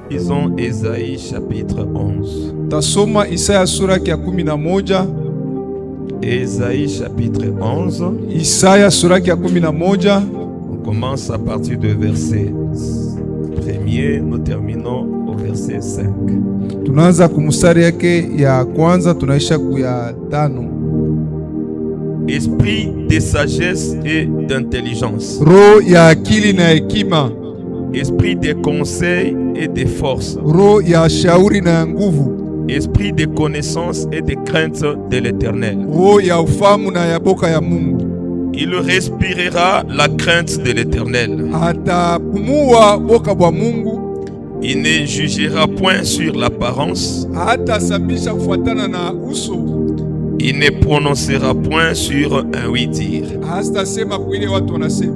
Lisons Ésaïe chapitre 11. Tasoma Isaya sura ya 11. Ésaïe chapitre 11. Isaya sura ya 11. On commence à partir du verset 1er, nous terminons au verset 5. Tunaanza kumstari yake ya kwanza tunaisha kuya 5. Esprit de sagesse et d'intelligence. Roho ya akili na hekima. Esprit de conseil et de force. Roho ya shauri na nguvu. Esprit de connaissance et de crainte de l'Éternel. Roho ya ufahamu na ya boka ya Mungu. Il respirera la crainte de l'Éternel. Atapumua boka bwa Mungu. Il ne jugera point sur l'apparence. Hatasabisha kufuatana na uso. Il ne prononcera point sur un oui-dire. Hastasema kuile watu wanasema.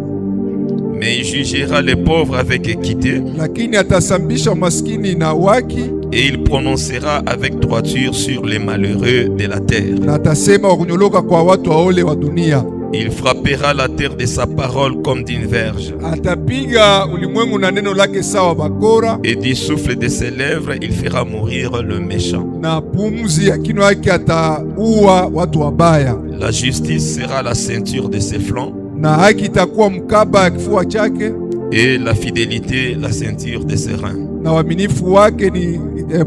Mais il jugera les pauvres avec équité. Lakini atasambisha maskini na waki. Et il prononcera avec droiture sur les malheureux de la terre. Na atasema wakunyoloka kwa watu waole wa dunia. Il frappera la terre de sa parole comme d'une verge. Atapiga ulimwengu na neno lake sawa bakora. Et du souffle de ses lèvres, il fera mourir le méchant. Na pumzi ya kinywa yake ataua watu wabaya. La justice sera la ceinture de ses flancs. Na haki itakuwa mkaba ya kifua chake. Et la fidélité la ceinture de ses reins. Na uaminifu wake ni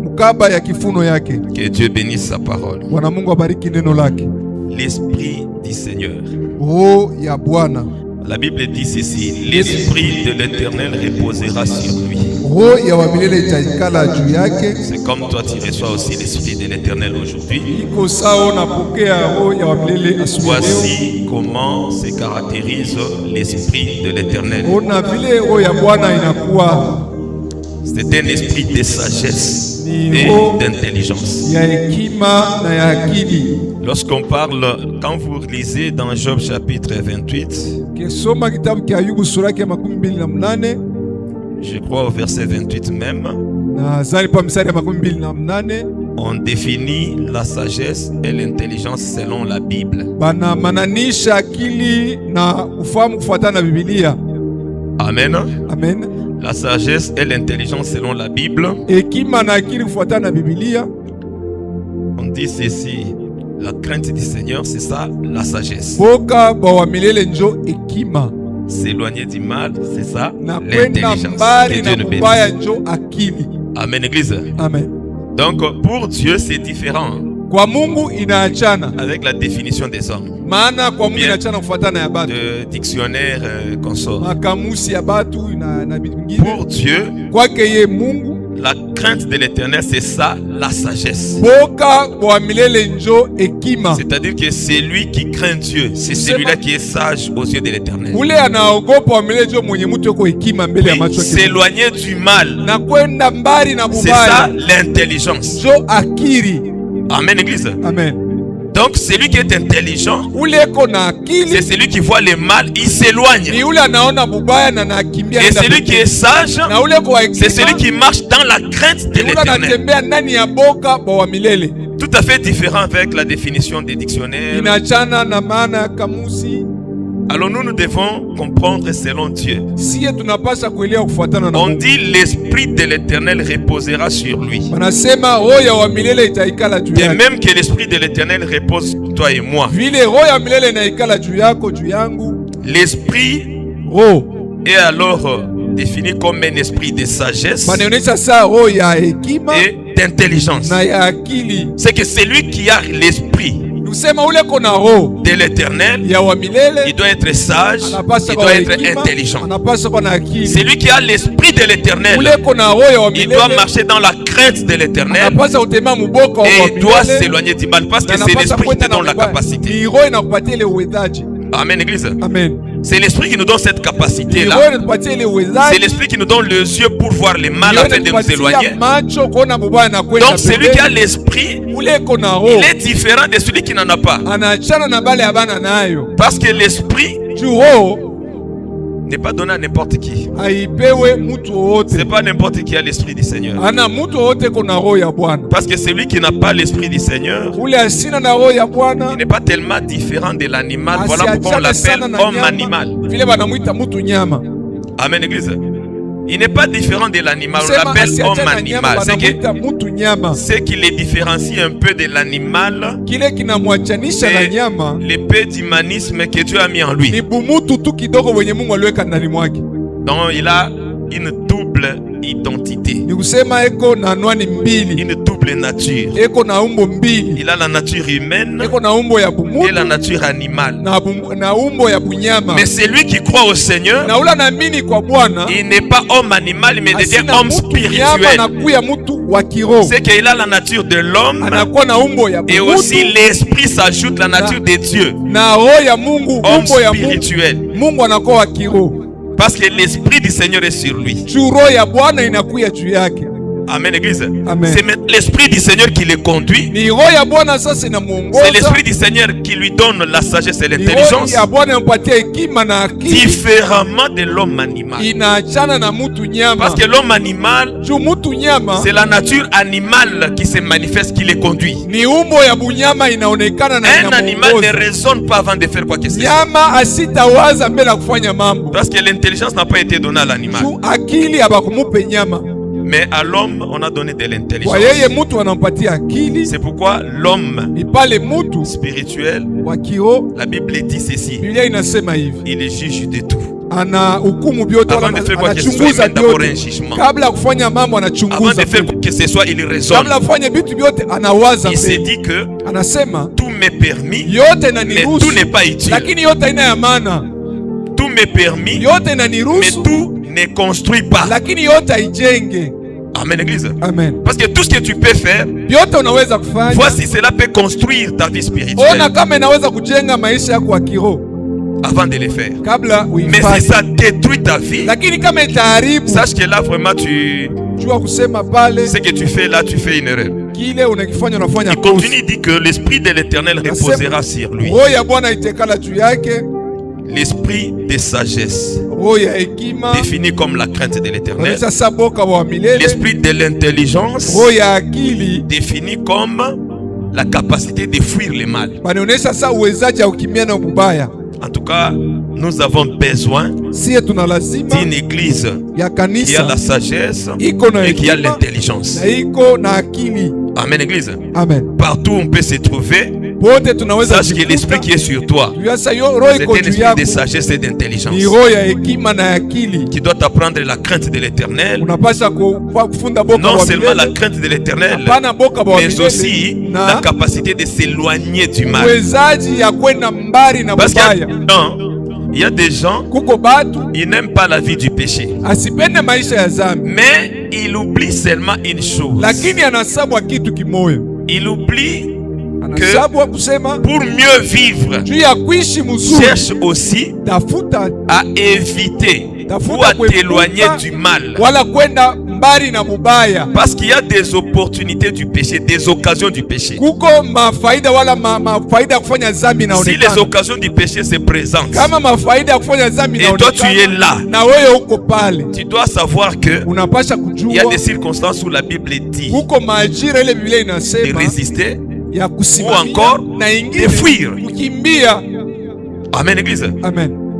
mkaba ya kifuno yake. Que Dieu bénisse sa parole. Bwana Mungu abariki neno lake. L'esprit du Seigneur. Roho ya Bwana. La Bible dit ceci: l'esprit de l'Éternel reposera sur lui. Roho ya wa milele itaikala juu yake. C'est comme toi tu reçois aussi l'esprit de l'Éternel aujourd'hui. Iko sawa unapokea roho ya wa milele asubuhi. Voici comment se caractérise l'esprit de l'Éternel. Ona vile roho ya Bwana inakuwa. C'est un esprit de sagesse et d'intelligence. Lorsqu'on parle, quand vous lisez dans Job chapitre 28, je crois au verset 28 même, on définit la sagesse et l'intelligence selon la Bible. Amen. Amen. La sagesse et l'intelligence selon la Bible. On dit ceci: la crainte du Seigneur, c'est ça la sagesse. S'éloigner du mal, c'est ça l'intelligence. Que Dieu nous bénisse. Amen, Église. Amen. Donc pour Dieu c'est différent kwa Mungu inaachana avec la définition des hommes. Maana kwa Mungu inaachana kufuatana ya batu. De dictionnaire consort. Makamusi ya batu na bitu vingine. Pour Dieu, kwake ye Mungu, la crainte de l'Éternel, c'est ça la sagesse. Boka bwa milele njo hekima. C'est-à-dire que c'est lui qui craint Dieu, c'est celui-là qui est sage aux yeux de l'Éternel. Ule anaogopa wa milele njo mwenye mtu yuko hekima mbele ya macho yake. S'éloigner du mal. Na kwenda mbali na mubaya. C'est ça l'intelligence. Njo akili. Amen, Église. Amen. Donc celui qui est intelligent, c'est celui qui voit le mal, il s'éloigne. Et celui qui est sage, c'est celui qui marche dans la crainte de l'Éternel. Tout à fait différent avec la définition des dictionnaires. Alors nous devons comprendre selon Dieu. On dit l'esprit de l'Éternel reposera sur lui. De même que l'esprit de l'Éternel repose sur toi et moi. L'esprit est alors défini comme un esprit de sagesse et d'intelligence. C'est que celui qui a l'esprit de l'Éternel, il doit être sage, il doit être intelligent. Celui qui a l'esprit de l'Éternel, il doit marcher dans la crainte de l'Éternel et il doit s'éloigner du mal, parce que c'est l'esprit qui te donne la capacité. Amen, Église. Amen. C'est l'esprit qui nous donne cette capacité-là. C'est l'esprit qui nous donne les yeux pour voir le mal afin de nous éloigner. Donc celui qui a l'esprit, il est différent de celui qui n'en a pas. Parce que l'esprit n'est pas donné à n'importe qui. C'est pas n'importe qui a l'esprit du Seigneur. Parce que celui qui n'a pas l'esprit du Seigneur, il n'est pas tellement différent de l'animal. Voilà pourquoi on l'appelle homme animal. Amen, Église. Il n'est pas différent de l'animal. On l'appelle homme animal. Ce qui les différencie un peu de l'animal, c'est l'épée d'humanisme que Dieu a mis en lui. Donc il a une double identité, une double nature. Il a la nature humaine et la nature animale. Mais celui qui croit au Seigneur, il n'est pas homme animal, mais devient homme spirituel. C'est qu'il a la nature de l'homme et aussi l'esprit s'ajoute la nature de Dieu. Homme spirituel. Parce que l'esprit du Seigneur est sur lui. Amen, église. C'est l'esprit du Seigneur qui le conduit. C'est l'esprit du Seigneur qui lui donne la sagesse et l'intelligence. Différemment de l'homme animal. Parce que l'homme animal, c'est la nature animale qui se manifeste, qui le conduit. Un animal ne raisonne pas avant de faire quoi que ce soit. Parce que l'intelligence n'a pas été donnée à l'animal. Mais à l'homme, on a donné de l'intelligence. C'est pourquoi l'homme spirituel, la Bible dit ceci: il est juge de tout. Avant de faire quoi que ce soit, il met d'abord un jugement. Avant de faire quoi que ce soit, il raisonne. Il s'est dit que tout m'est permis, mais tout n'est pas utile. Tout m'est permis, mais tout ne construit pas. Amen, église. Amen. Parce que tout ce que tu peux faire, voici, cela peut construire ta vie spirituelle avant de le faire. Mais si ça détruit ta vie, sache que là vraiment ce que tu fais là, tu fais une erreur. Il continue, dit que l'esprit de l'Éternel reposera sur lui. L'esprit de sagesse, défini comme la crainte de l'Éternel. L'esprit de l'intelligence, défini comme la capacité de fuir le mal. En tout cas, nous avons besoin d'une église qui a la sagesse et qui a l'intelligence. Amen, église. Partout où on peut se trouver, sache que l'esprit qui est sur toi, c'est un esprit de sagesse et d'intelligence qui doit t'apprendre la crainte de l'Éternel. Non seulement la crainte de l'Éternel, mais aussi la capacité de s'éloigner du mal. Parce qu'il y a des gens, ils n'aiment pas la vie du péché, mais ils oublient seulement une chose. Il oublie que pour mieux vivre, cherche aussi à éviter ou à t'éloigner du mal. Parce qu'il y a des opportunités du péché, des occasions du péché. Si les occasions du péché se présentent et toi tu es là, tu dois savoir que il y a des circonstances où la Bible dit de résister ou encore de fuir. Amen, église.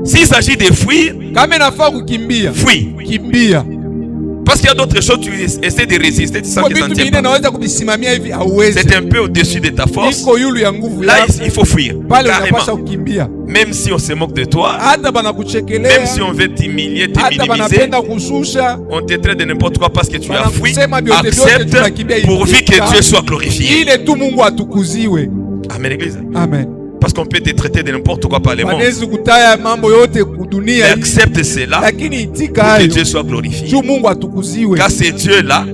S'il s'agit de fuir, fuis. Parce qu'il y a d'autres choses, tu essaies de résister, tu sens que ça ne tient pas. C'est un peu au-dessus de ta force. Là, il faut fuir. Carrément. Même si on se moque de toi, même si on veut t'humilier, te minimiser, on te traite de n'importe quoi parce que tu as fui, accepte pourvu que Dieu soit glorifié. Amen, église. Parce qu'on peut te traiter de n'importe quoi par les mondes. Mais accepte cela pour que Dieu soit glorifié. Car c'est Dieu-là,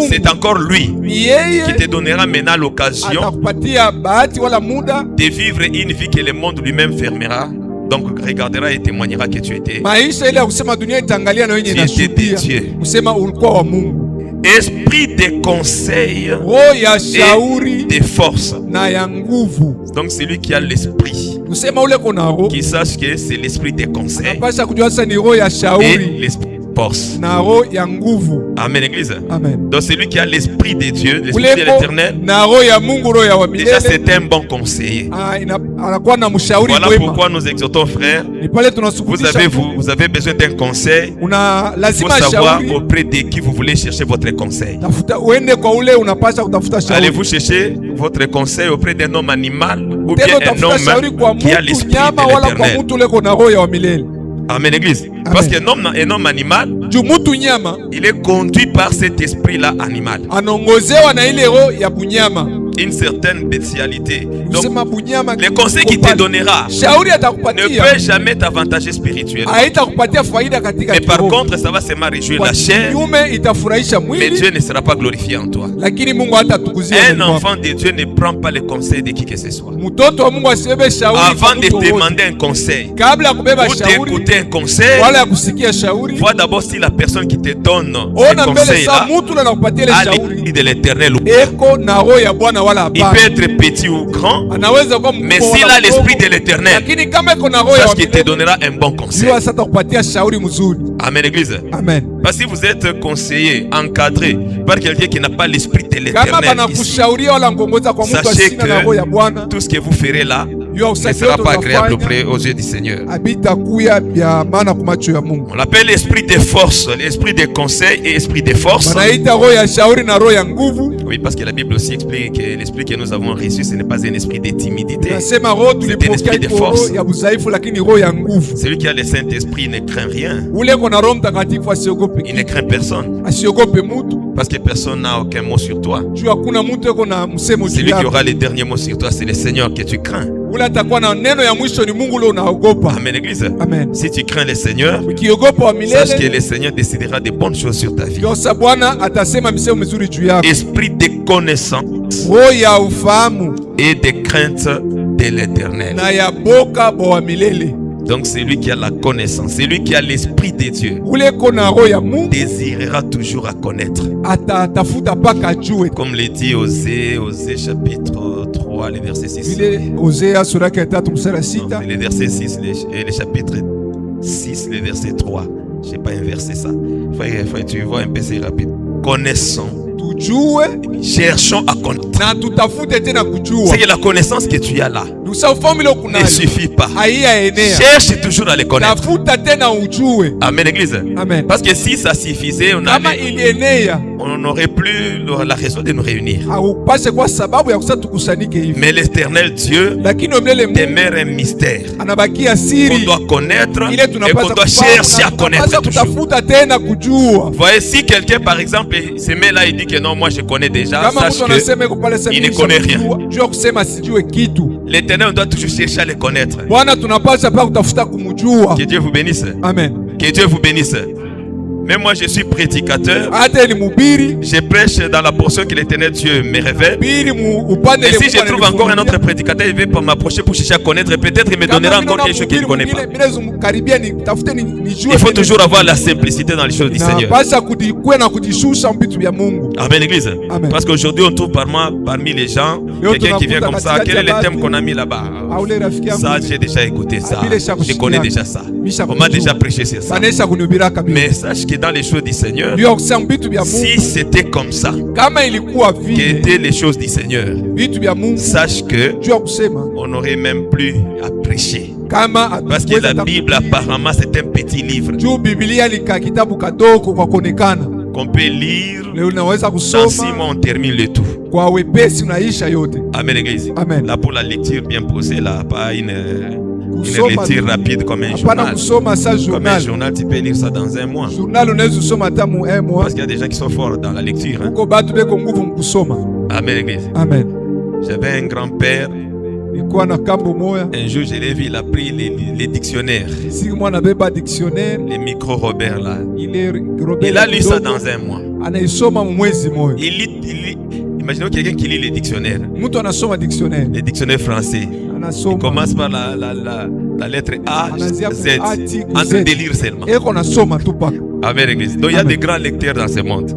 c'est encore lui qui te donnera maintenant l'occasion de vivre une vie que le monde lui-même fermera. Donc regardera et témoignera que tu étais Dieu. Esprit de conseil et de force. Donc c'est lui qui a l'esprit, qui sache que c'est l'esprit de conseil et l'esprit force. Amen, Église. Amen. Donc celui qui a l'esprit de Dieu, l'esprit de l'Éternel, déjà c'est un bon conseiller. Voilà pourquoi nous exhortons, frères, vous avez besoin d'un conseil. Il faut savoir auprès de qui vous voulez chercher votre conseil. Allez-vous chercher votre conseil auprès d'un homme animal ou bien un homme qui a l'esprit de l'Éternel? Amen, Église. Amen. Parce qu'un homme animal, il est conduit par cet esprit-là animal. Une certaine bestialité. Donc, les conseils qu'il te donnera ne peut jamais t'avantager spirituellement. Mais par contre, ça va seulement réjouir la chair. Mais Dieu ne sera pas glorifié en toi. Un enfant de Dieu ne prend pas les conseils de qui que ce soit. Avant de demander un conseil ou d'écouter un conseil, vois d'abord si la personne qui te donne ce conseil-là a l'esprit de l'Éternel. Il peut être petit ou grand, mais s'il a l'esprit de l'Éternel, sache qu'il te donnera un bon conseil. Amen, Église. Amen. Parce que si vous êtes conseillé, encadré par quelqu'un qui n'a pas l'esprit de l'Éternel, sachez que tout ce que vous ferez là ne sera pas agréable aux yeux du Seigneur. On l'appelle l'esprit de force, l'esprit de conseil et esprit de force. Oui, parce que la Bible aussi explique que l'esprit que nous avons reçu, ce n'est pas un esprit de timidité, c'est un esprit de force. Celui qui a le Saint-Esprit ne craint rien. Il ne craint personne. Parce que personne n'a aucun mot sur toi. Celui qui aura les derniers mots sur toi, c'est le Seigneur que tu crains. Amen, Église. Amen. Si tu crains le Seigneur, sache que le Seigneur décidera de bonnes choses sur ta vie. Esprit de connaissance et de crainte de l'Éternel. Donc c'est lui qui a la connaissance, c'est lui qui a l'esprit de Dieu, désirera toujours à connaître. Comme le dit Osée chapitre 3, le verset 6. Le verset 6 et le chapitre 6, le verset 3. Je n'ai pas inversé ça. Tu vois un peu, c'est rapide. Connaissons. Cherchons à connaître. C'est que la connaissance que tu as là ne suffit pas. Cherche toujours à les connaître. Amen, Église. Amen. Parce que si ça suffisait, on n'aurait plus la raison de nous réunir. Mais l'Éternel Dieu demeure un mystère qu'on doit connaître et qu'on doit chercher à connaître toujours. Voyez, si quelqu'un par exemple se met là et dit que non, moi je connais déjà, sache qu'il ne connaît rien. L'Éternel doit toujours chercher à les connaître. Que Dieu vous bénisse. Amen. Que Dieu vous bénisse. Mais moi je suis prédicateur. Je prêche dans la portion que l'Éternel Dieu me révèle. Et si je trouve encore un autre prédicateur, il va m'approcher pour chercher à connaître. Peut-être il me donnera encore quelque chose qu'il ne connaît pas. Il faut toujours avoir la simplicité dans les choses du Seigneur. Amen, Église. Amen. Parce qu'aujourd'hui on trouve parmi les gens quelqu'un qui vient comme ça. Quel est le thème qu'on a mis là-bas? Ça, j'ai déjà écouté ça. Je connais déjà ça. On m'a déjà prêché sur ça. Mais sache que dans les choses du Seigneur, si c'était comme ça qu'étaient les choses du Seigneur, sache que on n'aurait même plus à prêcher. Parce que la Bible apparemment c'est un petit livre qu'on peut lire. Dans 6 mois on termine le tout. Amen, Église. Amen. Là pour la lecture bien posée, là, pas une lecture rapide comme un journal. Comme un journal, tu peux lire ça dans 1 mois. Parce qu'il y a des gens qui sont forts dans la lecture. Amen, Église. Amen. J'avais un grand-père. Un jour, je l'ai vu, il a pris les dictionnaires. Les micro-Robert là. Il a lu ça dans 1 mois. Il lit. Imaginez quelqu'un qui lit les dictionnaires. Les dictionnaires français. Il commence par la lettre A, Z. En train de lire seulement. Amen, l'église. Donc il y a des grands lecteurs dans ce monde.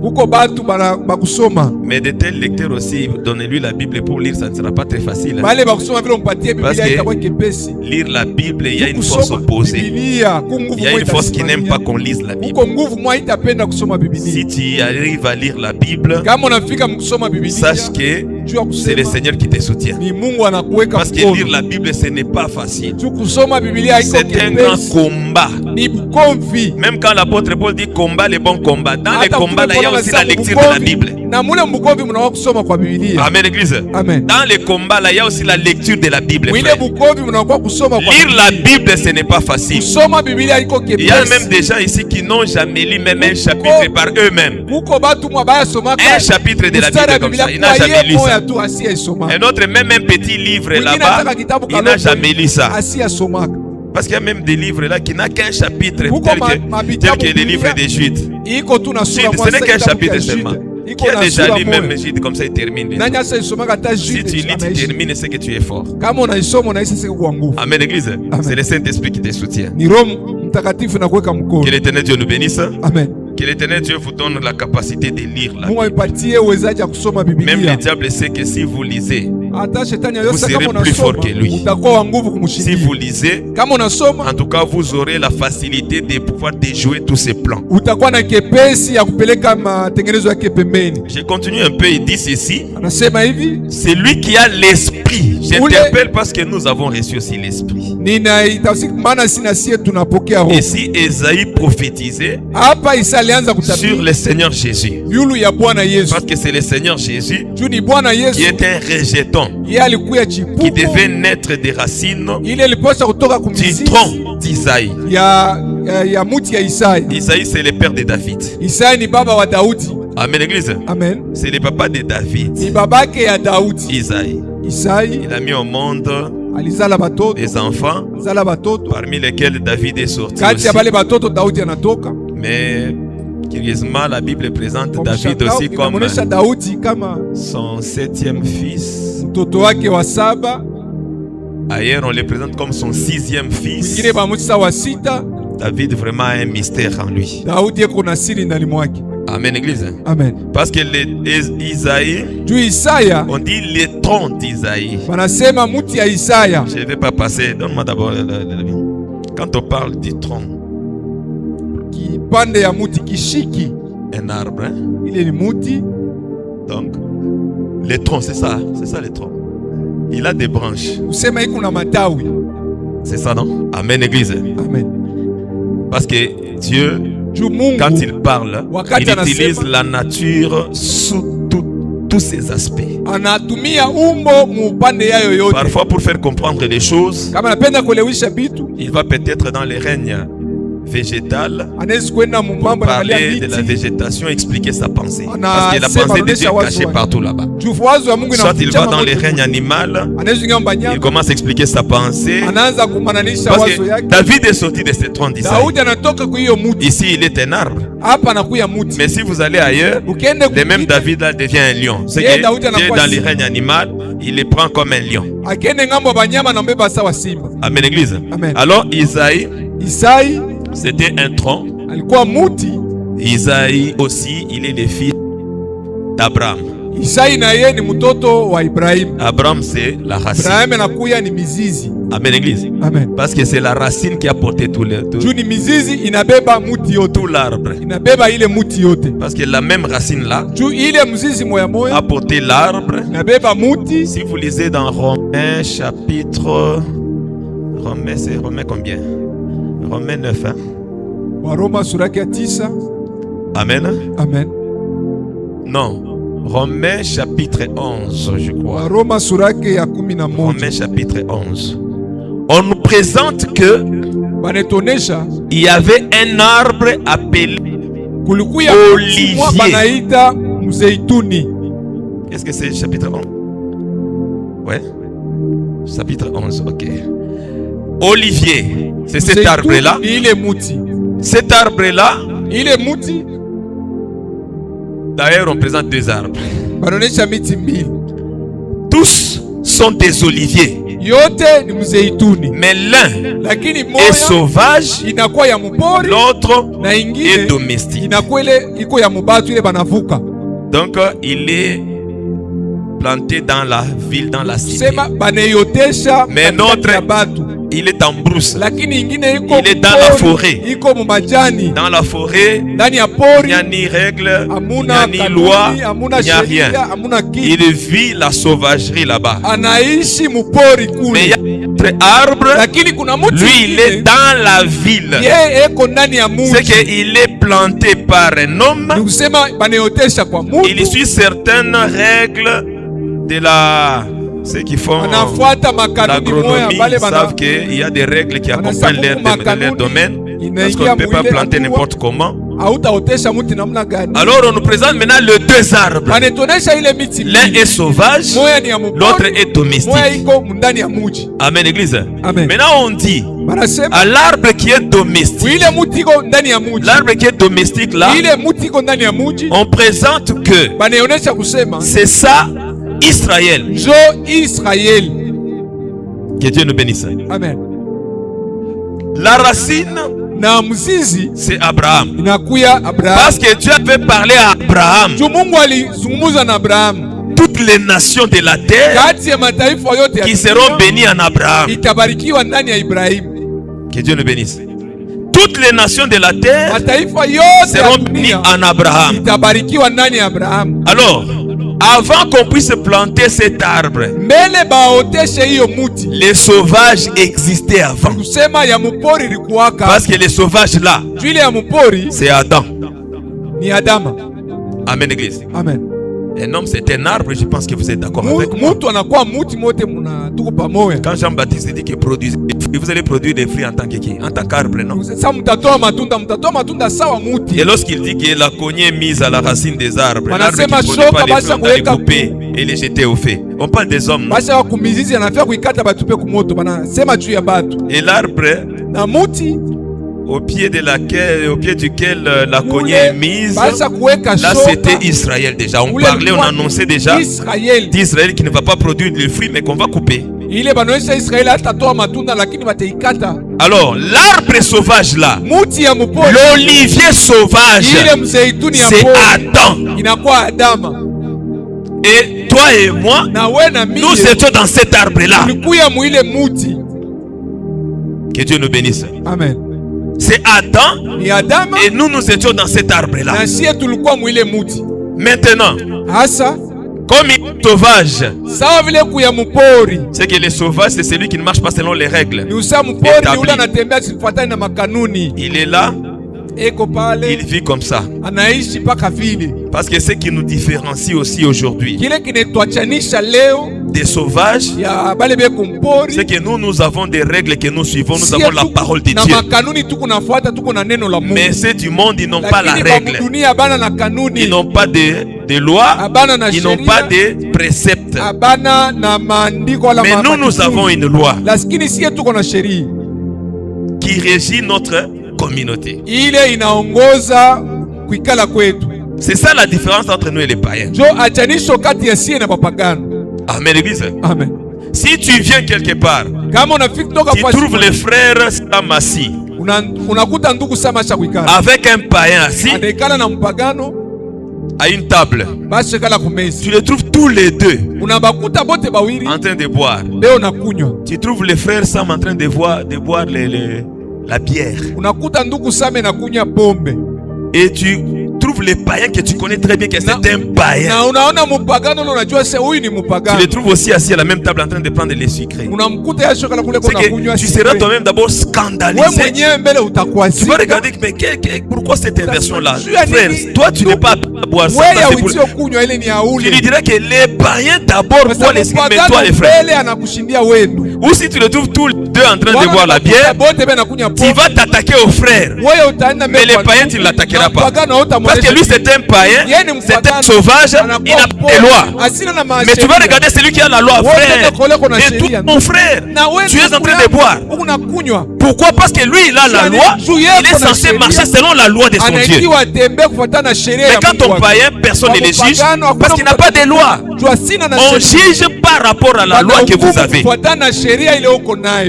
Mais de tels lecteurs aussi, donnez-lui la Bible pour lire, ça ne sera pas très facile. Parce que lire la Bible, il y a une force opposée. Il y a une force qui n'aime pas qu'on lise la Bible. Si tu arrives à lire la Bible, sache que c'est le Seigneur qui te soutient. Parce que lire la Bible, ce n'est pas facile. C'est un grand combat. Même quand l'apôtre Paul dit combat, les bons combats. Dans les combats, il y a aussi la lecture de la Bible. Amen, l'église. Dans les combats, il y a aussi la lecture de la Bible. Lire la Bible, ce n'est pas facile. Il y a même des gens ici qui n'ont jamais lu même un chapitre par eux-mêmes. Un chapitre de la Bible comme ça, il n'a jamais lu ça. Un autre, même un petit livre là-bas, il n'a jamais lu ça. Parce qu'il y a même des livres là qui n'ont qu'un chapitre, tel que les livres des Judes. Ce n'est qu'un chapitre seulement. Qui a déjà lu même les Judes comme ça, il termine. Si tu lis, tu termines, c'est que tu es fort. Amen, l'église. C'est le Saint-Esprit qui te soutient. Que l'Éternel Dieu nous bénisse. Amen. Que l'Éternel Dieu vous donne la capacité de lire la Bible. Même le diable sait que si vous lisez, vous serez plus fort que lui. Si vous lisez, en tout cas, vous aurez la facilité de pouvoir déjouer tous ses plans. Je continue un peu, il dit ceci. C'est lui qui a l'esprit. J'interpelle parce que nous avons reçu aussi l'esprit. Ici, Ésaïe prophétisait sur le Seigneur Jésus. Parce que c'est le Seigneur Jésus qui est un rejeton, qui devait naître des racines du tronc d'Isaïe. Isaïe, c'est le père de David. Amen, l'église. C'est le papa de David. Isaïe. Il a mis au monde des enfants parmi lesquels David est sorti aussi. Mais curieusement, la Bible présente David aussi comme son 7e fils. Ailleurs, on le présente comme son 6e fils. David vraiment a un mystère en lui. Amen, église. Amen. Parce que Isaïe, on dit les troncs d'Isaïe. Je ne vais pas passer. Donne-moi d'abord. Quand on parle du tronc, un arbre, hein? Donc, les troncs, c'est ça les troncs. Il a des branches. C'est ça, non? Amen, église. Amen. Parce que Dieu, quand il parle, il utilise la nature sous tous ses aspects. Parfois, pour faire comprendre les choses, il va peut-être dans les règnes végétal, parler de la végétation, expliquer sa pensée. Parce que la pensée de Dieu est cachée partout là-bas. Soit il va dans les règnes animal, il commence à expliquer sa pensée. Parce que David est sorti de ce tronc d'Isaïe. Ici, il est un arbre. Mais si vous allez ailleurs, le même David là devient un lion. C'est que Dieu dans les règnes animal, il les prend comme un lion. Amen, l'église. Alors, Isaïe, c'était un tronc. Isaïe aussi, il est le fils d'Abraham. Abraham, c'est la racine. Amen, l'église. Parce que c'est la racine qui a porté tout l'arbre. Parce que la même racine là a porté l'arbre. Si vous lisez dans Romains chapitre... Romains, c'est Romains combien? Romains 9, hein? Amen. Amen. Non. Romains chapitre 11, je crois. Romains chapitre 11. On nous présente que il y avait un arbre appelé Olivier. Qu'est-ce que c'est chapitre 11? Ouais. Chapitre 11, ok. Olivier, c'est cet arbre-là. Cet arbre-là. D'ailleurs, on présente deux arbres. Tous sont des oliviers. Mais l'un est sauvage, l'autre est domestique. Donc il est planté dans la ville, dans la cité. Mais notre, il est en brousse. Il est dans la forêt. Dans la forêt, il n'y a ni règle, il n'y a ni loi, il n'y a rien. Il vit la sauvagerie là-bas. Mais il y a un arbre, lui il est dans la ville. C'est qu'il est planté par un homme. Il suit certaines règles de la... Ceux qui font l'agronomie savent qu'il y a des règles qui accompagnent leur domaine. Parce qu'on ne peut pas planter n'importe comment. Alors on nous présente maintenant les deux arbres. L'un est sauvage, l'autre est domestique. Amen, église. Amen. Maintenant on dit à l'arbre qui est domestique. L'arbre qui est domestique là, on présente que c'est ça Israël. Que Dieu nous bénisse. Amen. La racine, c'est Abraham. Parce que Dieu avait parlé à Abraham. Toutes les nations de la terre qui seront bénies en Abraham. Que Dieu nous bénisse. Toutes les nations de la terre seront bénies en Abraham. Alors, avant qu'on puisse planter cet arbre, les sauvages existaient avant. Parce que les sauvages là, c'est Adam. Amen, église. Amen. Un homme c'est un arbre, je pense que vous êtes d'accord avec moi. Quand Jean-Baptiste dit que vous allez produire des fruits en tant qu'arbre, non? Et lorsqu'il dit que la cognée est mise à la racine des arbres, l'arbre qui ne produit pas les fruits, on va les couper et les jeter au feu. On parle des hommes, non? Et l'arbre au pied duquel la cognée est mise, là c'était Israël déjà. On parlait, on annonçait déjà d'Israël qui ne va pas produire de fruits mais qu'on va couper. Alors l'arbre sauvage là, l'olivier sauvage, c'est Adam. Et toi et moi, nous étions dans cet arbre là. Que Dieu nous bénisse. Amen. C'est Adam et nous étions dans cet arbre-là. Maintenant, comme il est sauvage, c'est que le sauvage, c'est celui qui ne marche pas selon les règles. Il est là, il vit comme ça. Parce que ce qui nous différencie aussi aujourd'hui des sauvages, c'est que nous avons des règles que nous suivons, nous avons la parole de Dieu. Mais ceux du monde, ils n'ont pas la règle. Ils n'ont pas de loi, ils n'ont pas de préceptes. Mais nous avons une loi qui régit notre communauté. C'est ça la différence entre nous et les païens. Amen, église. Amen. Si tu viens quelque part, tu trouves les frères assis avec un païen assis à une table, tu les trouves tous les deux en train de boire. Tu trouves les frères Sam en train de boire la bière. Et tu trouves les païens que tu connais très bien que c'est un païen. Tu les trouves aussi assis à la même table en train de prendre les sucrés. C'est que tu seras toi-même d'abord scandalisé. Tu vas regarder, mais pourquoi cette inversion-là? Frère, toi tu n'es pas à boire ça. Tu lui dirais que les païens d'abord boivent les sucres, mais toi les frères. Ou si tu les trouves tous les deux en train de boire la bière, tu vas t'attaquer aux frères. Mais les païens, tu ne l'attaqueras pas. Parce que lui c'est un païen, c'est un sauvage, il n'a pas de loi. Mais tu vas regarder celui qui a la loi, frère. Et tout mon frère, tu es en train de boire. Pourquoi? Parce que lui, il a la loi. Il est censé marcher selon la loi de son Dieu. Mais quand on païen, personne ne le juge parce qu'il n'a pas de loi. On juge par rapport à la loi que vous avez.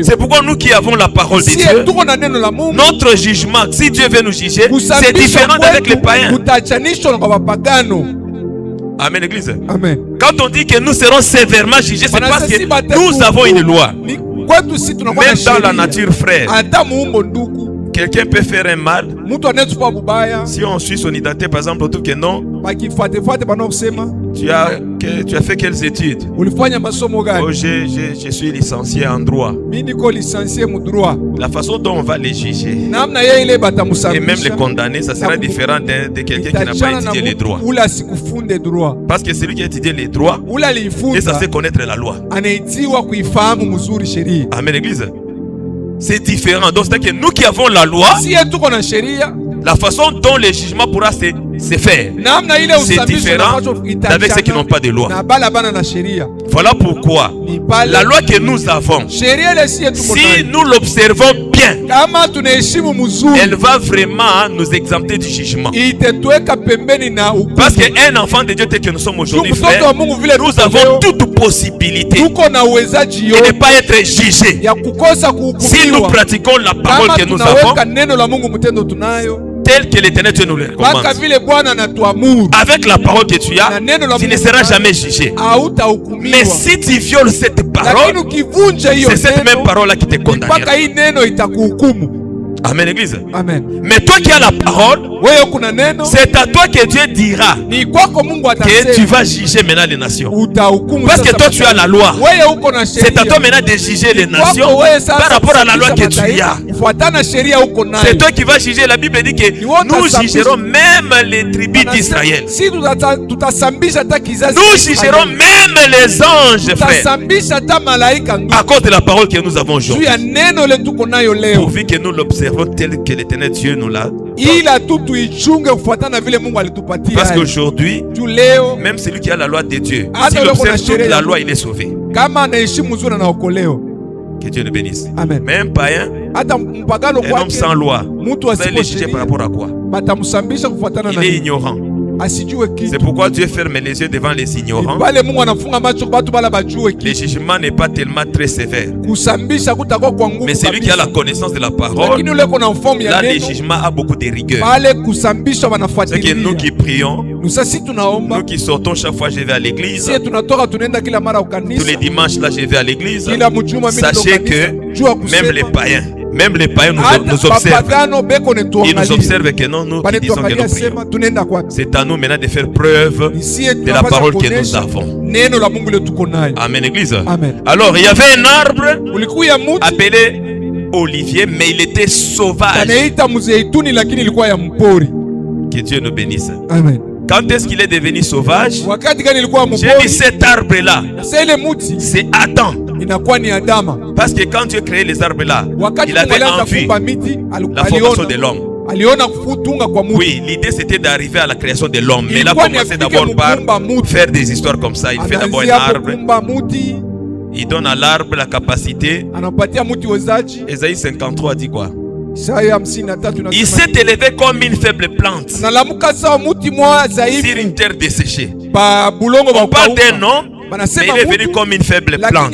C'est pourquoi nous qui avons la parole de Dieu, notre jugement, si Dieu veut nous juger, c'est différent d'avec les païens. Amen, Église. Amen. Quand on dit que nous serons sévèrement jugés, c'est parce que nous avons une loi. Même dans la nature, frère, quelqu'un peut faire un mal. Si on suit son identité, par exemple, on trouve que non. Tu as fait quelles études? Oh, je suis licencié en droit. La façon dont on va les juger et même les condamner, ça sera différent de quelqu'un qui n'a pas étudié les droits. Parce que celui qui a étudié les droits est censé connaître la loi. Amen, Église. C'est différent. Donc c'est que nous qui avons la loi, la façon dont le jugement pourra se faire, c'est différent avec ceux qui n'ont pas de loi. Voilà pourquoi la loi que nous avons, si nous l'observons bien, elle va vraiment nous exempter du jugement. Parce qu'un enfant de Dieu tel que nous sommes aujourd'hui, frère, nous avons toute possibilité de ne pas être jugés si nous pratiquons la parole que nous avons tel que l'Éternel Dieu nous le recommande. Avec la parole que tu as, tu ne seras jamais jugé. Mais si tu violes cette parole, c'est cette même parole-là qui te condamnera. Amen, Église. Amen. Mais toi qui as la parole, c'est à toi que Dieu dira que tu vas juger maintenant les nations. Parce que toi tu as la loi. C'est à toi maintenant de juger les nations par rapport à la loi que tu as. C'est toi qui vas juger. La Bible dit que nous jugerons même les tribus d'Israël. Nous jugerons même les anges, frère, à cause de la parole que nous avons aujourd'hui. Pourvu que nous l'observons tel que l'Éternel Dieu nous l'a. Parce qu'aujourd'hui, même celui qui a la loi de Dieu, s'il observe toute la loi, il est sauvé. Que Dieu le bénisse. Amen. Mais un païen, un homme sans loi, vous allez le juger par rapport à quoi? Il est ignorant. C'est pourquoi Dieu ferme les yeux devant les ignorants. Le jugement n'est pas tellement très sévère. Mais celui qui a la connaissance de la parole, là le jugement a beaucoup de rigueur. C'est que nous qui prions, nous qui sortons chaque fois je vais à l'église, tous les dimanches là je vais à l'église, sachez que même les païens nous observent. Ils nous observent que non, nous qui disons que nous prions. C'est à nous maintenant de faire preuve de la parole que nous avons. Amen, Église. Amen. Alors, il y avait un arbre appelé Olivier, mais il était sauvage. Que Dieu nous bénisse. Amen. Quand est-ce qu'il est devenu sauvage? J'ai dit cet arbre-là, c'est Adam. Parce que quand Dieu créait les arbres là, il avait en vue la formation de l'homme. Oui, l'idée c'était d'arriver à la création de l'homme. Mais il a commencé d'abord par faire des histoires comme ça. Il fait d'abord un arbre. Il donne à l'arbre la capacité. Ésaïe 53 dit quoi? Il s'est élevé comme une faible plante sur une terre desséchée. On parle d'un homme, mais il est venu comme une faible plante.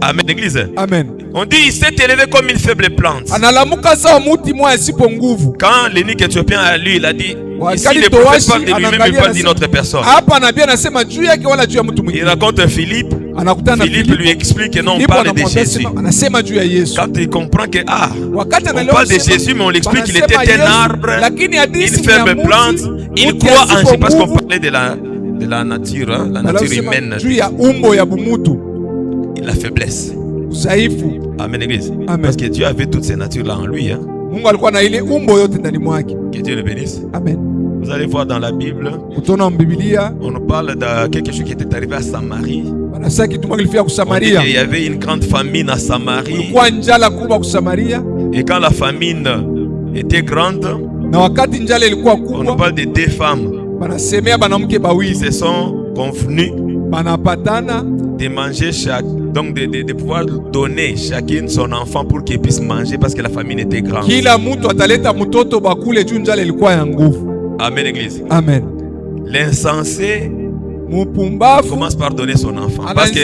Amen, Église. Amen. On dit il s'est élevé comme une faible plante. Quand l'énigme éthiopien a lu, il a dit ici le prophète parle de lui-même, il parle d'une autre personne. Il raconte Philippe. Philippe lui explique que non, on parle de Jésus. Quand il comprend que on parle de Jésus, mais on l'explique qu'il était un arbre, une faible plante. Il croit en Jésus parce qu'on parlait de la nature, hein, la nature humaine, la faiblesse. Amen, Église. Amen. Parce que Dieu avait toutes ces natures-là en lui. Hein. Que Dieu le bénisse. Amen. Vous allez voir dans la Bible, on nous parle de quelque chose qui était arrivé à Samarie. On dit qu'il y avait une grande famine à Samarie. Et quand la famine était grande, on nous parle de deux femmes qui se sont convenues de manger Donc de pouvoir donner chacune son enfant pour qu'il puisse manger parce que la famine était grande. Amen, église. Amen. L'insensé commence par donner son enfant. Parce que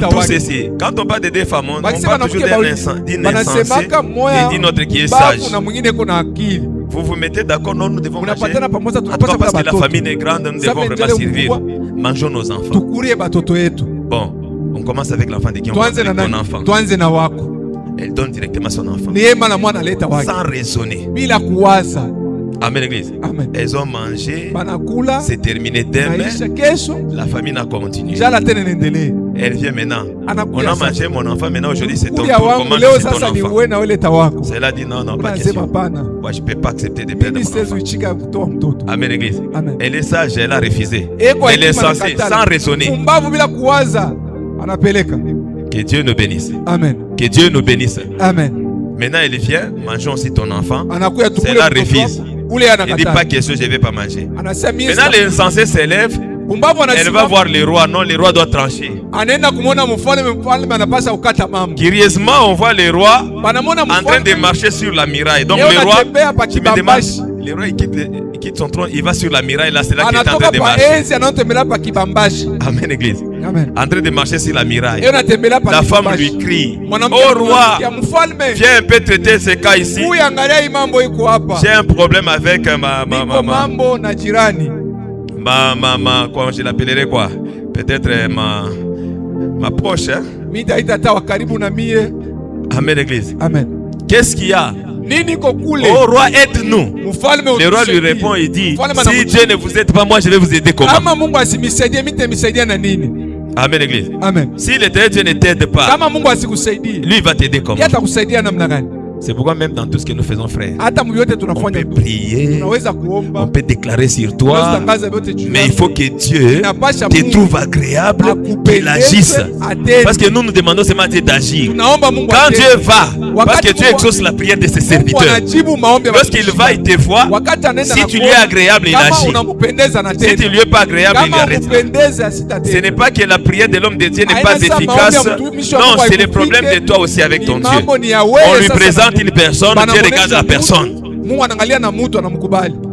dans tout ceci, quand on parle de deux femmes, on parle toujours d'une insensé et d'une autre qui est sage. Vous vous mettez d'accord, non, nous devons manger. Parce que la famine est grande, nous devons vraiment servir. Mangeons nos enfants. Bon, on commence avec l'enfant de qui on parle avec ton enfant. Elle donne directement son enfant. Sans raisonner. Amen, l'église. Elles ont mangé. C'est terminé demain. La famine a continué. Elle vient maintenant. On a mangé mon enfant. Maintenant, aujourd'hui, c'est ton tour. Comment c'est ton enfant? C'est là dit non, pas question. Moi, je ne peux pas accepter de perdre mon enfant. Amen, l'église. Elle est sage, elle a refusé. Elle est censée, sans raisonner. Que Dieu nous bénisse. Amen. Que Dieu nous bénisse. Amen. Maintenant, elle vient, mangeons aussi ton enfant. C'est la refuse. Il ne dit pas question, je ne vais pas manger. Maintenant, l'insensé s'élève. Elle va voir le roi. Non, le roi doit trancher. Curieusement, on voit le roi en train de marcher sur la muraille. Donc le roi, tu me demandes, le roi il quitte son trône, il va sur la muraille. Là, c'est là qu'il est en train de marcher. Amen, église. En train de marcher sur la muraille. La femme lui crie: oh roi, viens un peu traiter ce cas ici. J'ai un problème avec quoi je l'appellerai quoi? Peut-être ma proche. Hein? Amen, église. Amen. Qu'est-ce qu'il y a? Oh roi, aide-nous. Le roi lui répond, il dit: si Dieu ne vous aide pas, moi je vais vous aider comment? Amen, église. Amen. Si l'Éternel Dieu ne t'aide pas, lui il va t'aider comment? C'est pourquoi même dans tout ce que nous faisons, frère, on peut prier, on peut déclarer sur toi, mais il faut que Dieu te trouve agréable, qu'il agisse. Parce que nous demandons seulement à Dieu d'agir. Quand Dieu va, parce que Dieu exauce la prière de ses serviteurs, lorsqu'il va, il te voit. Si tu lui es agréable, il agit. Si tu lui es pas agréable, il arrête. Ce n'est pas que la prière de l'homme de Dieu n'est pas efficace. Non, c'est le problème de toi aussi avec ton Dieu. On lui présente une personne, Dieu regarde la personne.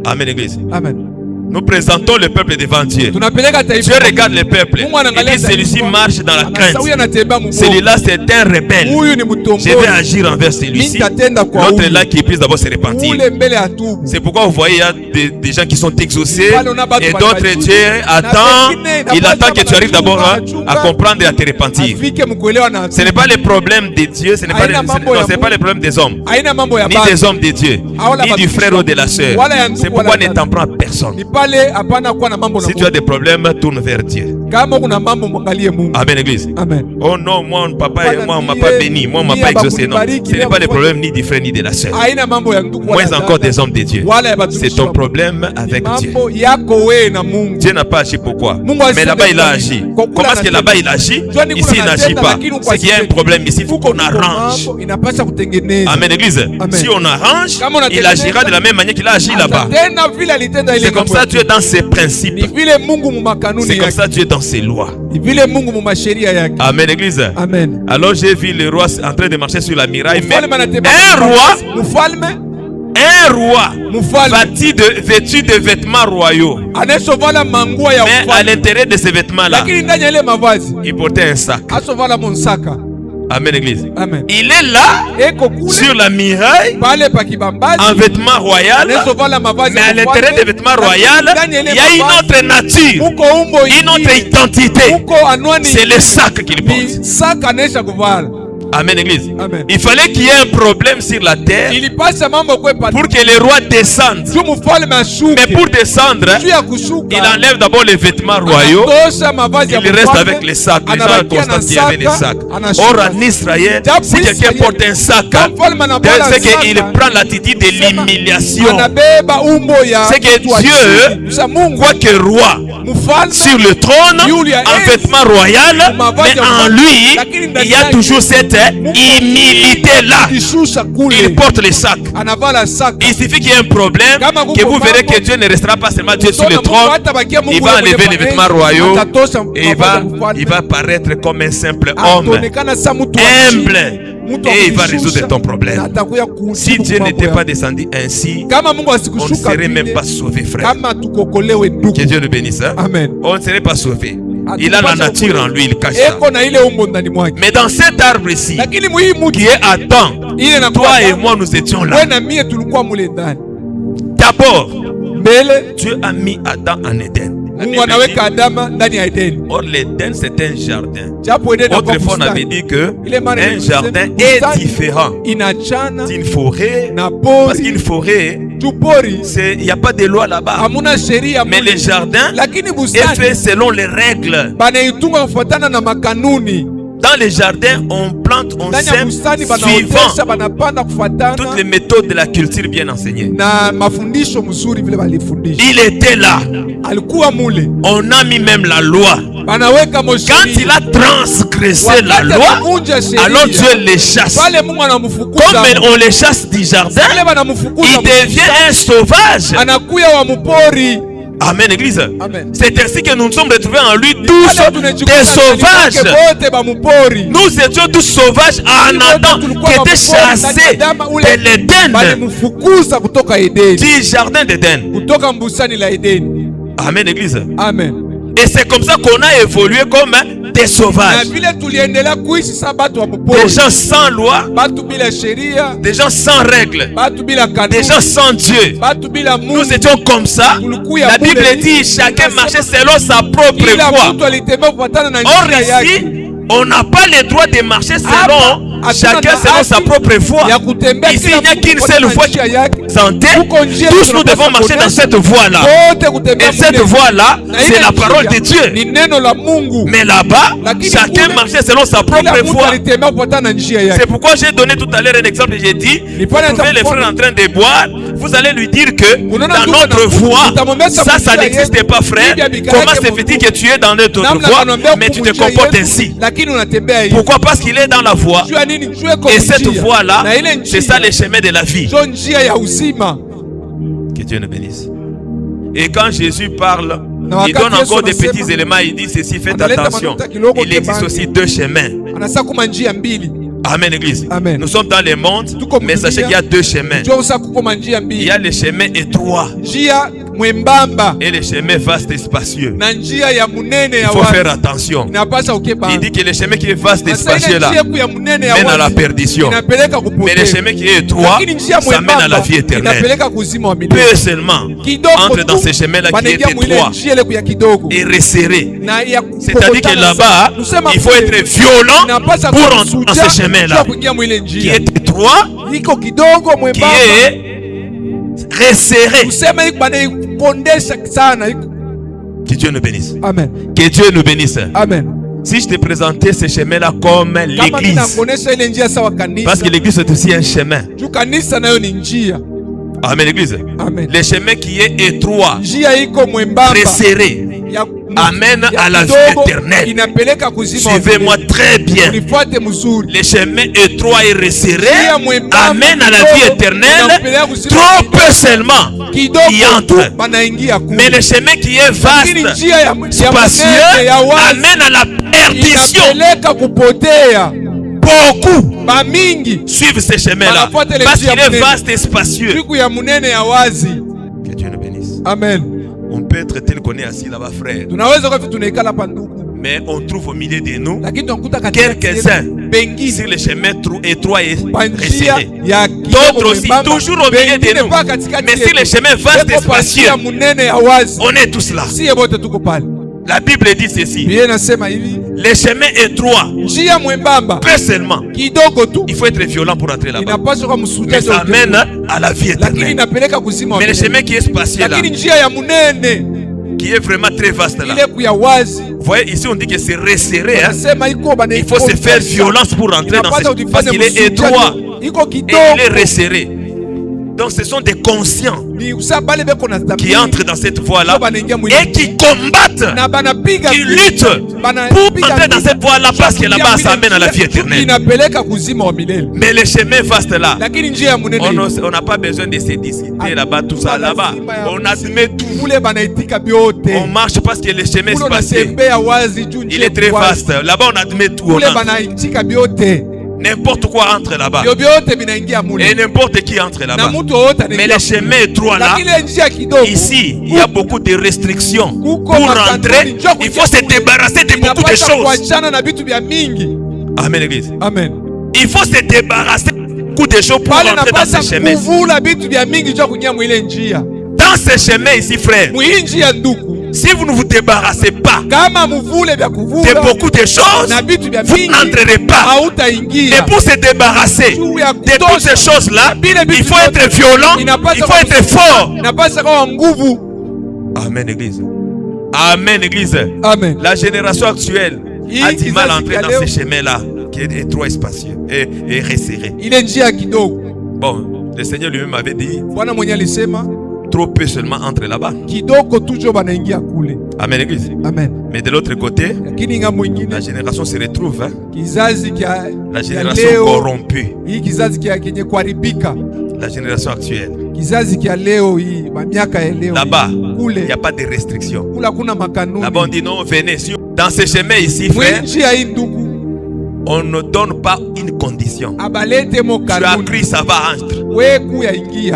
Amen, église. Amen. Nous présentons le peuple devant Dieu. Dieu regarde le peuple. Il dit: celui-ci marche dans la crainte. Celui-là, c'est un rebelle. Je vais agir envers celui-ci. L'autre est là qui puisse d'abord se repentir. C'est pourquoi vous voyez, il y a des gens qui sont exaucés et d'autres, Dieu attend. Il attend que tu arrives d'abord à comprendre et à te repentir. Ce n'est pas le problème de Dieu, ce n'est pas le problème des hommes, ni des hommes de Dieu, ni du frère ou de la sœur. C'est pourquoi ne t'en prends personne. Si tu as des problèmes, tourne vers Dieu. Amen, église. Amen. Oh non, moi, on m'a pas béni, moi, on m'a pas exaucé. Non, ce n'est pas le problème ni du frère ni de la sœur. Moins encore des hommes de Dieu. C'est ton problème avec Dieu. Dieu n'a pas agi pourquoi? Mais là-bas, il a agi. Comment est-ce que là-bas, il agit? Ici, il n'agit pas. C'est qu'il y a un problème ici. Il faut qu'on arrange. Amen, église. Si on arrange, il agira de la même manière qu'il a agi là-bas. C'est comme ça Dieu est dans ses principes. C'est comme ça Dieu est dans ses lois. Amen, église. Amen. Alors j'ai vu le roi en train de marcher sur la muraille. Mais un roi vêtu de vêtements royaux. Mais à l'intérieur de ces vêtements-là, il portait un sac. Amen, église. Amen. Il est là sur la muraille en vêtements royaux, mais à l'intérieur des vêtements royaux, il y a une autre nature, une autre identité. C'est le sac qu'il porte. Amen, église. Amen. Il fallait qu'il y ait un problème sur la terre pour que le roi descende. Mais pour descendre, il enlève d'abord les vêtements royaux. Il reste avec les sacs. Les gens constatent qu'il y avait les sacs. Or en Israël, si quelqu'un porte un sac, c'est qu'il prend l'attitude de l'humiliation. C'est que Dieu, quoique roi, sur le trône, en vêtement royal, mais en lui, il y a toujours cette humilité-là. Il porte les sacs. Il suffit qu'il y ait un problème, que vous verrez que Dieu ne restera pas seulement Dieu sur le trône. Il va enlever les vêtements royaux et il va paraître comme un simple homme, humble. Et il va résoudre ton problème. Si Dieu n'était pas descendu ainsi, on ne serait même pas sauvé, frère. Que Dieu le bénisse. Hein? Amen. On ne serait pas sauvé. Il a la nature en lui, il cache ça. Mais dans cet arbre ici, qui est Adam, toi et moi nous étions là. D'abord, Dieu a mis Adam en Éden. Or l'Éden c'est un jardin. Autrefois on avait dit que un jardin est différent d'une forêt. Parce qu'une forêt, il n'y a pas de loi là-bas. Mais le jardin est fait selon les règles. Dans les jardins, on plante, on sème suivant toutes les méthodes de la culture bien enseignées. Il était là. On a mis même la loi. Quand il a transgressé la loi, alors Dieu les chasse. Comme on les chasse du jardin, il devient un sauvage. Amen, église. C'est ainsi que nous nous sommes retrouvés en lui tous des sauvages. Nous étions tous sauvages en Adam qui était chassé de l'Éden, du jardin d'Éden. Amen, église. Amen. Et c'est comme ça qu'on a évolué comme des sauvages. Des gens sans loi, des gens sans règles, des gens sans Dieu. Nous étions comme ça. La Bible dit chacun marchait selon sa propre voie. Or ici, on n'a pas le droit de marcher selon chacun selon sa propre voie. Ici, il n'y a qu'une seule voie qui est présentée. Tous nous devons marcher dans cette voie-là. Et cette voie-là, c'est la parole de Dieu. Mais là-bas, chacun marchait selon sa propre voie. C'est pourquoi j'ai donné tout à l'heure un exemple. J'ai dit, vous trouvez les frères en train de boire, vous allez lui dire que dans notre voie, ça n'existe pas, frère. Comment se fait-il que tu es dans notre voie, mais tu te comportes ainsi? Pourquoi? Parce qu'il est dans la voie. Et cette voie-là, c'est ça le chemin de la vie. Que Dieu nous bénisse. Et quand Jésus parle, il donne encore des petits éléments. Il dit ceci, faites attention. Il existe aussi deux chemins. Amen, église. Amen. Nous sommes dans le monde, mais sachez qu'il y a deux chemins. Il y a le chemin étroit et le chemin vaste et spacieux. Il faut faire attention. Il dit que le chemin qui est vaste et spacieux là mène à la perdition. Mais le chemin qui est étroit, ça mène à la vie éternelle. Peu seulement entre dans ce chemin là qui est étroit et resserré. C'est-à-dire que là-bas, il faut être violent pour entrer dans ce chemin là qui est étroit, qui est resserré. Que Dieu nous bénisse. Amen. Que Dieu nous bénisse. Amen. Si je te présentais ce chemin-là comme l'église, parce que l'église est aussi un chemin. Amen, l'église. Le chemin qui est étroit, resserré, amène à la vie éternelle. Suivez-moi très bien. Le chemin étroit et resserré amène à la vie éternelle. Trop peu seulement y entre. Mais le chemin qui est vaste, spacieux, amène à la perdition. Beaucoup suivent ce chemin-là parce qu'il est vaste et spacieux. Que Dieu nous bénisse. Amen. On peut être tel qu'on est assis là-bas, frère. Mais on trouve au milieu de nous quelques-uns sur le chemin étroit et resserré. D'autres aussi, toujours au milieu de nous. Mais sur le chemin vaste et spacieux, on est tous là. La Bible dit ceci. Les chemins étroits, peu seulement. Il faut être violent pour entrer là-bas. Mais ça amène à la vie éternelle. Mais le chemin qui est spacieux là, qui est vraiment très vaste là. Vous voyez, ici on dit que c'est resserré. Hein? Il faut se faire violence pour entrer dans ce... Parce qu'il est étroit et il est resserré. Donc ce sont des conscients qui entrent dans cette voie-là et qui combattent, qui luttent pour entrer dans cette voie-là parce que là-bas ça amène à la vie éternelle. Mais le chemin vaste là, on n'a pas besoin de se discuter là-bas, tout ça là-bas. On admet tout. On marche parce que le chemin est passé. Il est très vaste. Là-bas on admet tout. N'importe quoi entre là-bas. Et n'importe qui entre là-bas. Mais le chemin est étroit là. Ici, il y a beaucoup de restrictions. Pour rentrer, il faut se débarrasser de beaucoup de choses. Amen, l'église. Amen. Il faut se débarrasser de beaucoup de choses pour rentrer dans ce chemin. Dans ce chemin ici, frère, si vous ne vous débarrassez pas de beaucoup de choses, vous n'entrerez pas. Et pour se débarrasser de toutes ces choses-là, il faut être violent, il faut être fort. Amen, église. Amen, église. Amen. La génération actuelle a du mal à entrer dans ce chemin-là, qui est trop spacieux et resserré. Bon, le Seigneur lui-même avait dit, trop peu seulement entre là-bas. Amen, l'église. Amen. Mais de l'autre côté, la génération se retrouve. La génération corrompue. La génération actuelle. Là-bas, il n'y a pas de restrictions. Là-bas, on dit non, venez. Dans ce chemin ici, frère, on ne donne pas une condition. Tu as cru, ça va entre.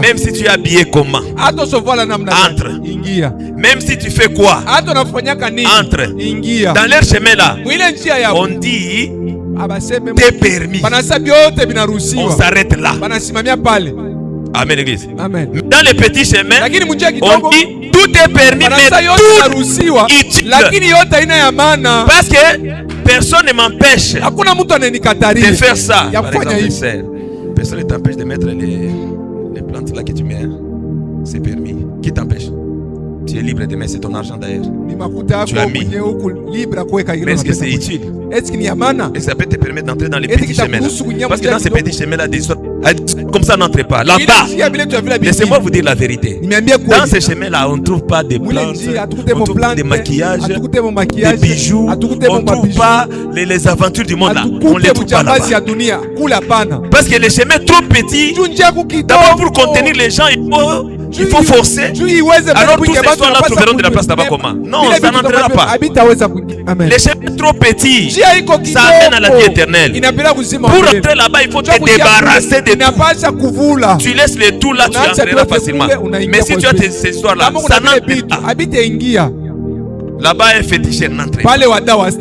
Même si tu es habillé comment, entre. Même si tu fais quoi, entre. Dans leur chemin là, on dit t'es permis. On s'arrête là. Amen, l'église. Amen. Dans les petits chemins, on dit tout est permis, mais tout utile. Parce que personne ne m'empêche de faire ça. Par exemple, personne ne t'empêche de mettre les plantes là que tu mets. C'est permis. Qui t'empêche? Tu es libre de mettre, c'est ton argent d'ailleurs. Tu as mis. Mais est-ce que c'est utile? Et ça peut te permettre d'entrer dans les petits chemins là. Parce que dans ces petits chemins là, des histoires comme ça n'entrez pas. Là-bas, laissez-moi vous dire la vérité. Dans ces chemins là, on ne trouve pas des plantes, on trouve pas des maquillages, des bijoux, on ne trouve pas les aventures du monde là. On ne les trouve pas là-bas. Parce que les chemins trop petits, d'abord pour contenir les gens, il faut forcer. Alors tous ces soirs-là trouveront de la place là-bas comment? Non, ça n'entrera pas. Les chemins trop petits, ça amène à la vie éternelle. Pour entrer là-bas, il faut te débarrasser de tout. Tu laisses les tout là, tu entreras facilement. Mais si tu as ces histoires-là, ça n'entre pas. Là-bas, un fétiche n'entre pas.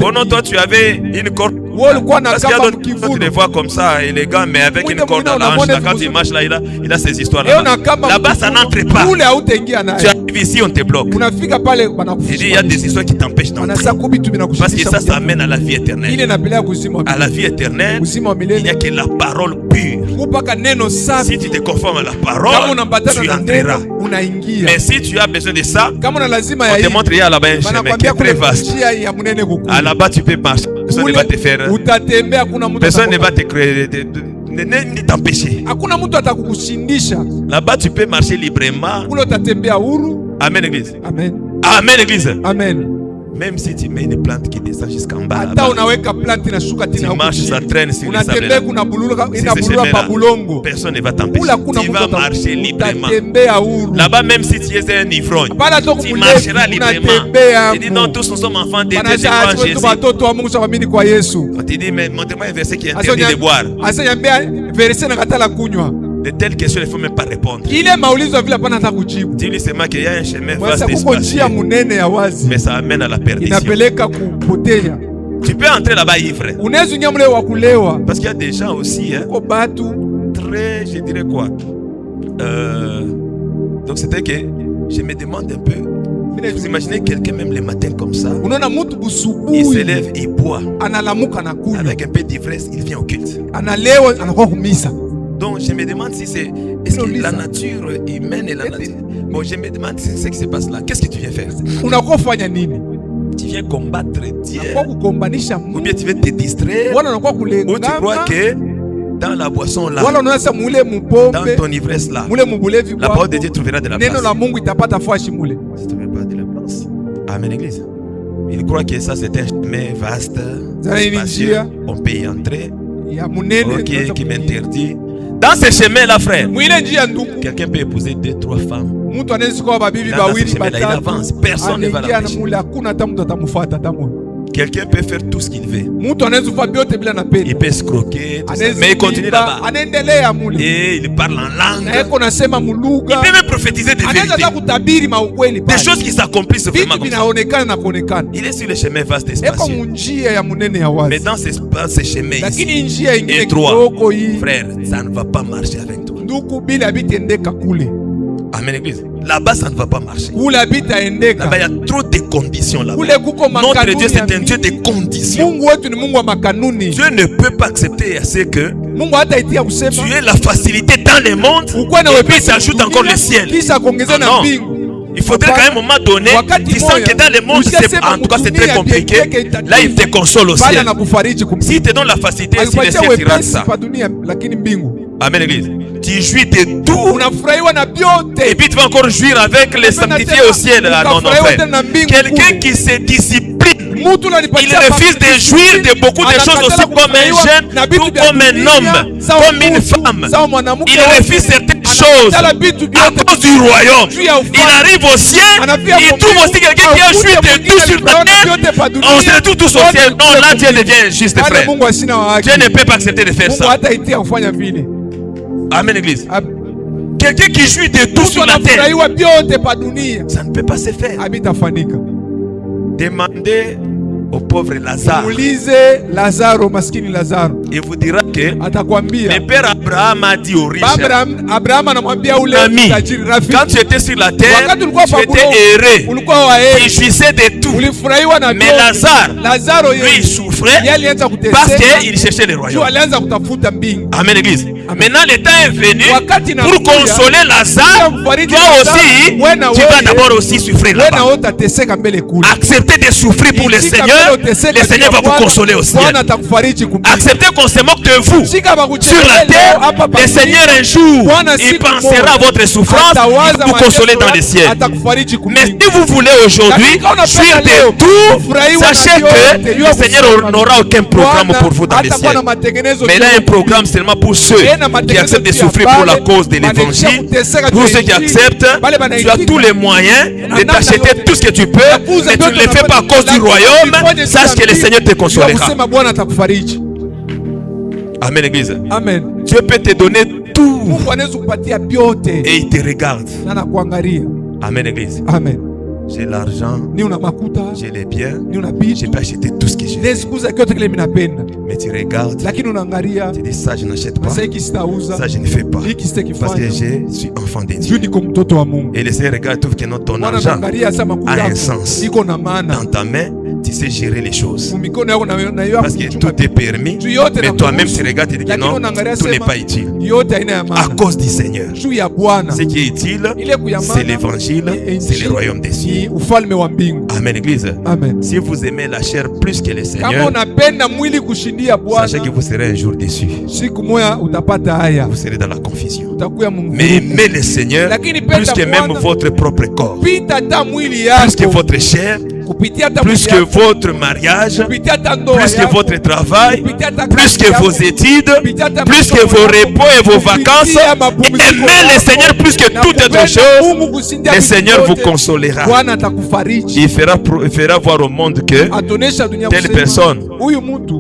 Oh non, toi tu avais une corde. Parce qu'il y a d'autres qui les voient comme ça, élégant, mais avec une corde dans la hanche. Quand il marche là, il a ces histoires-là. Là-bas, ça n'entre pas. Tu arrives ici, on te bloque. Il y a des histoires qui t'empêchent d'entrer. Parce que ça amène à la vie éternelle. À la vie éternelle, il n'y a que la parole pure. Si tu te conformes à la parole, tu entreras. Mais si tu as besoin de ça, on te montre là-bas un chemin qui est très vaste. Là-bas, tu peux marcher. Personne ne va te faire. Personne ne va te créer, ni t'empêcher. Là-bas, tu peux marcher librement. Amen, l'église. Amen. Amen, l'église. Amen. Même si tu mets une plante qui descend jusqu'en bas, tu marches, ça traîne sur les sables. Personne ne va t'empêcher. Tu vas marcher librement. Là-bas, même si tu es un ivrogne, tu marcheras librement. Tu dis non, tous nous sommes enfants de Dieu, Jésus. On te dit, mais montrez-moi un verset qui interdit de boire. De telles questions, il ne faut même pas répondre. Dis-lui seulement qu'il y a un chemin vaste et spacieux, mais ça amène à la perdition. Tu peux entrer là-bas ivre. Parce qu'il y a des gens aussi, très, je dirais quoi. Donc c'était que je me demande un peu. Vous imaginez quelqu'un même le matin comme ça, il se lève, il boit, avec un peu d'ivresse, il vient au culte. Donc je me demande si c'est que la nature humaine et la nature. Bon, je me demande si c'est ce qui se passe là. Qu'est-ce que tu viens faire? Tu viens combattre Dieu, ou bien tu viens te distraire, ou tu crois que dans la boisson là, dans ton ivresse là, la parole de Dieu trouvera de la place. Si tu ne veux pas de la place. Amen, Église. Il croit que ça c'est un chemin vaste, spacieux, on peut y entrer. Ok, qui m'interdit. Dans ce chemin là, frère, quelqu'un peut épouser 2-3 femmes. Dans ce chemin là, il avance, personne ne va l'empêcher. Quelqu'un peut faire tout ce qu'il veut. Il peut se croquer, mais il continue là-bas. Et il parle en langue. Il peut même prophétiser des vérités. Des choses qui s'accomplissent vraiment comme ça. Il est sur le chemin vaste et spacieux. Mais dans ce chemin ici, étroit, frère, ça ne va pas marcher avec toi. Amen, Église. Là-bas, ça ne va pas marcher. Là-bas, il y a trop de conditions là-bas. Notre Dieu, c'est un Dieu de conditions. Dieu ne peut pas accepter assez que tu aies la facilité dans le monde et puis s'ajoute encore le ciel. Non. Il faudrait qu'à un moment donné, tu sens que dans le monde, en tout cas c'est très compliqué. Là, il te console au ciel. S'il te donne la facilité, si le ciel tu rates ça. Amen, Église. Tu jouis de tout. Et puis tu vas encore jouir avec les sanctifiés au ciel. Non, non, frère. Quelqu'un qui se discipline, il refuse de jouir de beaucoup de choses aussi comme un jeune, tout comme un homme, comme une femme. Il refuse certaines choses à cause du royaume. Il arrive au ciel, il trouve aussi quelqu'un qui a joui de tout sur la terre. On se retrouve tous au ciel. Non, là Dieu devient juste, frère. Dieu ne peut pas accepter de faire ça. Amen, Église. Quelqu'un qui jouit de tout sur la terre, ça ne peut pas se faire. Demandez au pauvre Lazare. Il vous dira que le père Abraham a dit au riche, ami, quand tu étais sur la terre, tu étais heureux, tu jouissais de tout. Mais Lazare, lui, il souffrait parce qu'il cherchait le royaume. Amen, Église. Maintenant, le temps est venu pour consoler Lazare. Toi aussi, tu vas d'abord aussi souffrir là-bas. Acceptez de souffrir pour le Seigneur. Le Seigneur va vous consoler au ciel. Acceptez qu'on se moque de vous sur la terre. Le Seigneur un jour, il pensera à votre souffrance. Il va vous consoler dans le ciel. Mais si vous voulez aujourd'hui jouir de tout, sachez que le Seigneur n'aura aucun programme pour vous dans le ciel. Mais il a un programme seulement pour ceux qui acceptent de souffrir pour la cause de l'évangile. Pour ceux qui acceptent, tu as tous les moyens de t'acheter tout ce que tu peux, mais tu ne le fais pas à cause du royaume. Sache que le Seigneur te consolera. Amen, Église. Amen. Dieu peut te donner tout et il te regarde. Amen, Église. Amen. J'ai l'argent, j'ai les biens, je peux acheter tout ce que je veux. Mais tu regardes, tu dis ça je n'achète pas, ça je ne fais pas, parce que je suis enfant de Dieu. Et le Seigneur regarde, trouve que ton argent a un sens. Dans ta main, tu sais gérer les choses. Parce que tout est permis, mais toi-même tu regardes et tu dis que non, tout n'est pas utile. À cause du Seigneur. Ce qui est utile, c'est l'évangile, c'est le royaume des cieux. Amen, Église. Amen. Si vous aimez la chair plus que le Seigneur, sachez que vous serez un jour déçu. Vous serez dans la confusion. Mais aimez le Seigneur plus que même votre propre corps, plus que votre chair, plus que votre mariage, plus que votre travail, plus que vos études, plus que vos repos et vos vacances. Aimez le Seigneur plus que toute autre chose. Le Seigneur vous consolera. Il fera voir au monde que telle personne,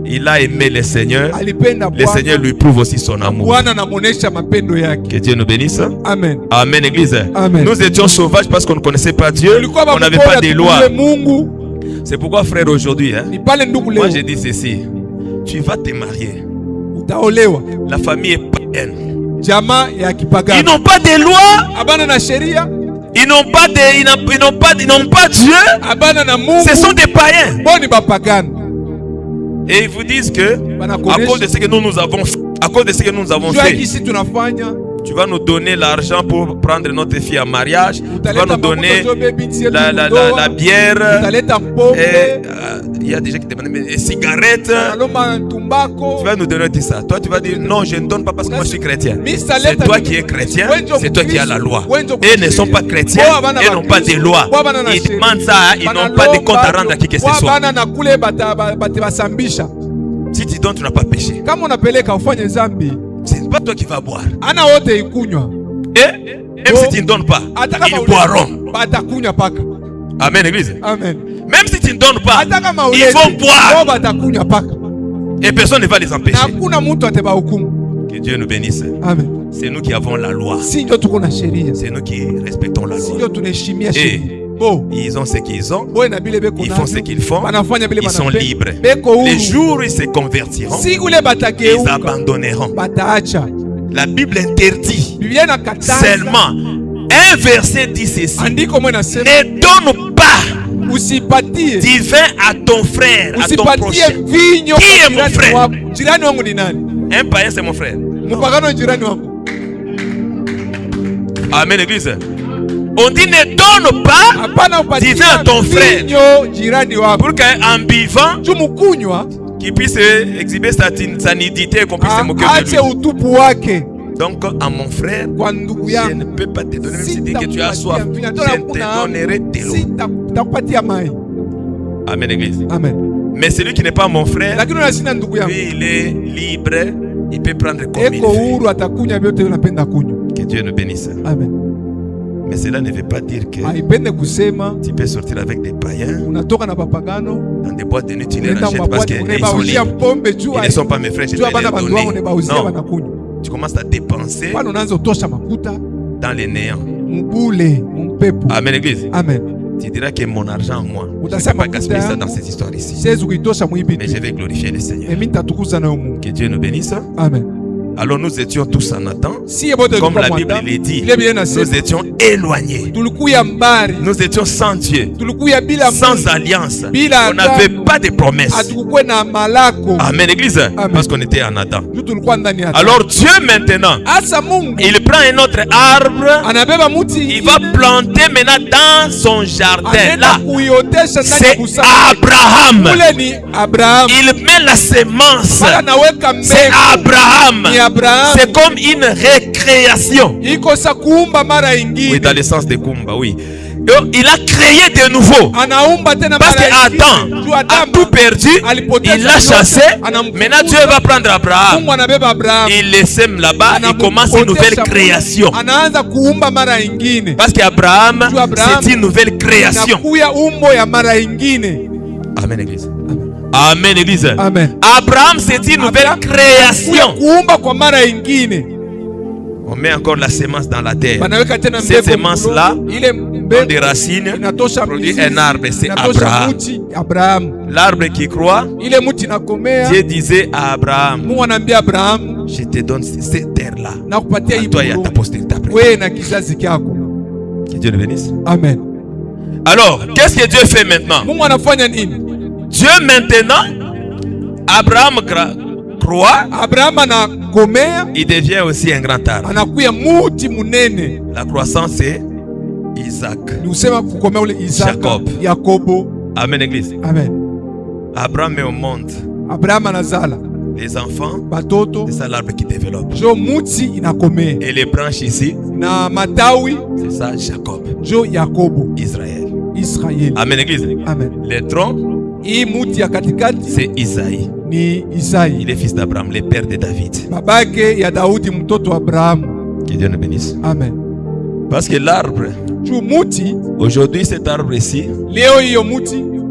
il a aimé le Seigneur. Le Seigneur lui prouve aussi son amour. Que Dieu nous bénisse. Amen. Amen, Église. Amen. Nous étions sauvages parce qu'on ne connaissait pas Dieu. On n'avait pas de loi. C'est pourquoi, frère, aujourd'hui, moi je dis ceci. Tu vas te marier. La famille est païenne. Ils n'ont pas de loi. Ils n'ont pas Dieu. Ce sont des païens. Et ils vous disent que à cause de ce que nous avons fait, tu vas nous donner l'argent pour prendre notre fille en mariage. Tu vas nous donner la bière. Il y a des gens qui demandent mais cigarettes. Tu vas nous donner ça. Toi, tu vas dire non, je ne donne pas parce que moi je suis chrétien. C'est toi qui es chrétien, c'est toi qui as la loi. Eux ne sont pas chrétiens, ils n'ont pas de loi. Ils demandent ça, ils n'ont pas de compte à rendre à qui que ce soit. Si tu donnes, tu n'as pas péché. C'est pas toi qui vas boire. Et même si tu ne donnes pas, ils boiront. Amen, église. Amen. Même si tu ne donnes pas, ils vont boire. Et personne ne va les empêcher. Que Dieu nous bénisse. Amen. C'est nous qui avons la loi. C'est nous qui respectons la loi. Et ils ont ce qu'ils ont. Ils font ce qu'ils font. Ils sont libres. Les jours où ils se convertiront, ils abandonneront. La Bible interdit seulement. Un verset dit ceci: ne donne pas du vin à ton frère, à ton prochain. Qui est mon frère? Un païen, c'est mon frère. Amen, église. On dit ne donne pas du vin à ton frère pour qu'un buvant qui puisse exhiber sa nudité et qu'on puisse se moquer de lui. Donc à mon frère, je ne peux pas te donner, même si tu dis que tu as soif, je te donnerai de l'eau. Amen, église. Amen. Mais celui qui n'est pas mon frère, lui, il est libre, il peut prendre comme il veut. Que Dieu nous bénisse. Amen. Mais cela ne veut pas dire que tu peux sortir avec des païens dans des boîtes de nuit, tu les rachètes parce qu'ils sont libres. Ils ne sont pas mes frères, je vais les donner. Non. Tu commences à dépenser dans les néants. Amen, église. Amen. Tu diras que mon argent, moi, je ne vais pas gaspiller ça dans cette histoire ici. Mais je vais glorifier le Seigneur. Que Dieu nous bénisse. Amen. Alors nous étions tous en attente. Comme la Bible le dit, nous étions éloignés. Nous étions sans Dieu, sans alliance. On n'avait pas de promesses. Amen, église. Parce qu'on était en attente. Alors Dieu maintenant, il prend un autre arbre. Il va planter maintenant dans son jardin. Là, c'est Abraham. Il met la semence. C'est Abraham. C'est comme une récréation. Oui, dans le sens de Kumba, oui. Il a créé de nouveau. Parce qu'Adam a tout perdu. Il l'a chassé. Maintenant Dieu va prendre Abraham. Il le sème là-bas. Il commence une nouvelle création. Parce qu'Abraham, c'est une nouvelle création. Amen, église. Amen, église. Amen. Abraham, c'est une nouvelle création. On met encore la semence dans la terre. Cette semence-là, dans des racines, produit un arbre. C'est Abraham. L'arbre qui croit, Dieu disait à Abraham, je te donne cette terre-là. À toi et à ta postérité après. Que Dieu le bénisse. Amen. Alors, qu'est-ce que Dieu fait maintenant? Dieu maintenant, Abraham croit, il devient aussi un grand arbre. La croissance c'est Isaac, Jacob. Amen, église. Amen. Abraham met au monde les enfants, c'est ça l'arbre qui développe. Et les branches ici, c'est ça Jacob, Israël. Amen, église. Amen. Les troncs, c'est Isaïe. Il est fils d'Abraham, le père de David. Que Dieu nous bénisse. Amen. Parce que l'arbre, aujourd'hui cet arbre ici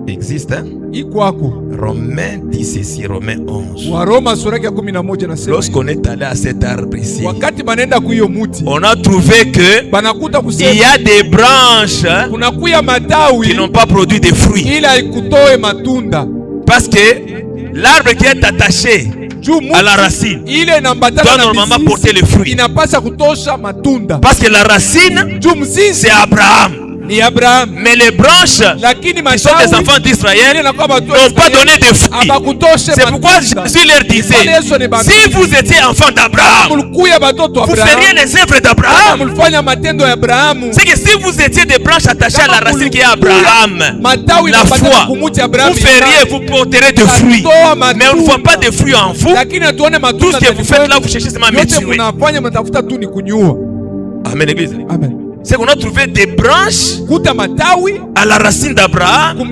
existe. Romains dit ceci, Romains 11. Lorsqu'on est allé à cet arbre ici, on a trouvé que il y a des branches qui n'ont pas produit de fruits. Parce que l'arbre qui est attaché à la racine doit normalement porter le fruit. Parce que la racine, c'est Abraham. Mais les branches qui sont des enfants d'Israël n'ont pas donné de fruits. C'est pourquoi Jésus leur disait, si vous étiez enfants d'Abraham, vous feriez les œuvres d'Abraham. C'est que si vous étiez des branches attachées à la racine qui est Abraham, la foi, vous feriez, vous porterez de fruits. Mais on ne voit pas de fruits en vous. Tout ce que vous faites là, vous cherchez seulement à me tuer. Amen, Église. C'est qu'on a trouvé des branches à la racine d'Abraham, mais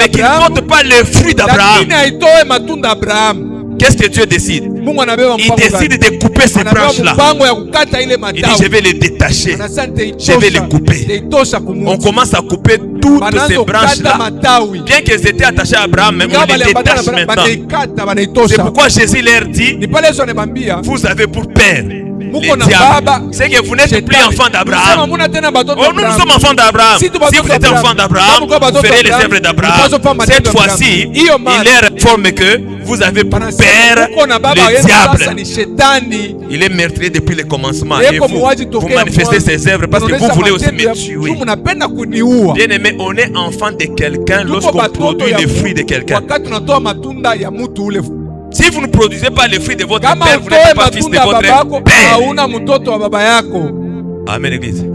qui ne portent pas les fruits d'Abraham. Qu'est-ce que Dieu décide? Il décide de couper ces branches-là. Il dit, je vais les détacher. Je vais les couper. On commence à couper toutes ces branches-là. Bien qu'elles étaient attachées à Abraham, mais on les détache maintenant. C'est pourquoi Jésus leur dit, vous avez pour père les diables. C'est que vous n'êtes plus enfants d'Abraham. Oh, nous sommes enfants d'Abraham. Si vous êtes enfants d'Abraham, vous ferez les œuvres d'Abraham. Cette fois-ci, il leur informe que vous avez pour père le diable. Il est meurtrier depuis le commencement. Et vous manifestez ses œuvres parce que vous voulez aussi me tuer. Bien aimé, on est enfant de quelqu'un lorsqu'on produit les fruits de quelqu'un. Si vous ne produisez pas les fruits de votre père, vous n'êtes pas fils de votre père. Amen, Église.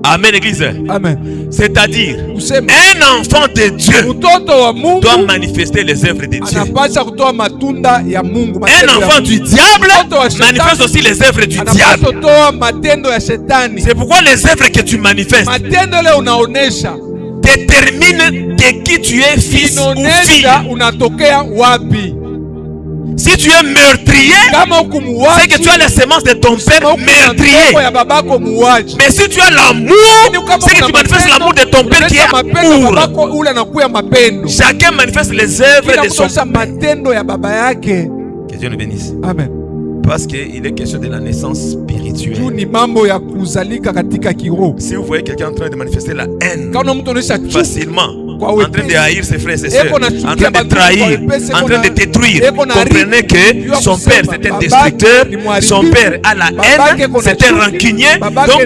Amen, Église. C'est-à-dire, un enfant de Dieu doit manifester les œuvres de Dieu. Un enfant du diable manifeste aussi les œuvres du diable. C'est pourquoi les œuvres que tu manifestes déterminent de qui tu es, fils ou fille. Si tu es meurtrier, c'est que tu as la semence de ton père meurtrier. Mais si tu as l'amour, c'est que tu manifestes l'amour de ton père qui est amour. Chacun manifeste les œuvres de son père. Que Dieu nous bénisse. Amen. Parce qu'il est question de la naissance spirituelle. Si vous voyez quelqu'un en train de manifester la haine facilement, en train de haïr ses frères et ses sœurs, en train de trahir, en train de détruire, comprenez que son père c'est un destructeur, son père a la haine, c'est un rancunier. Donc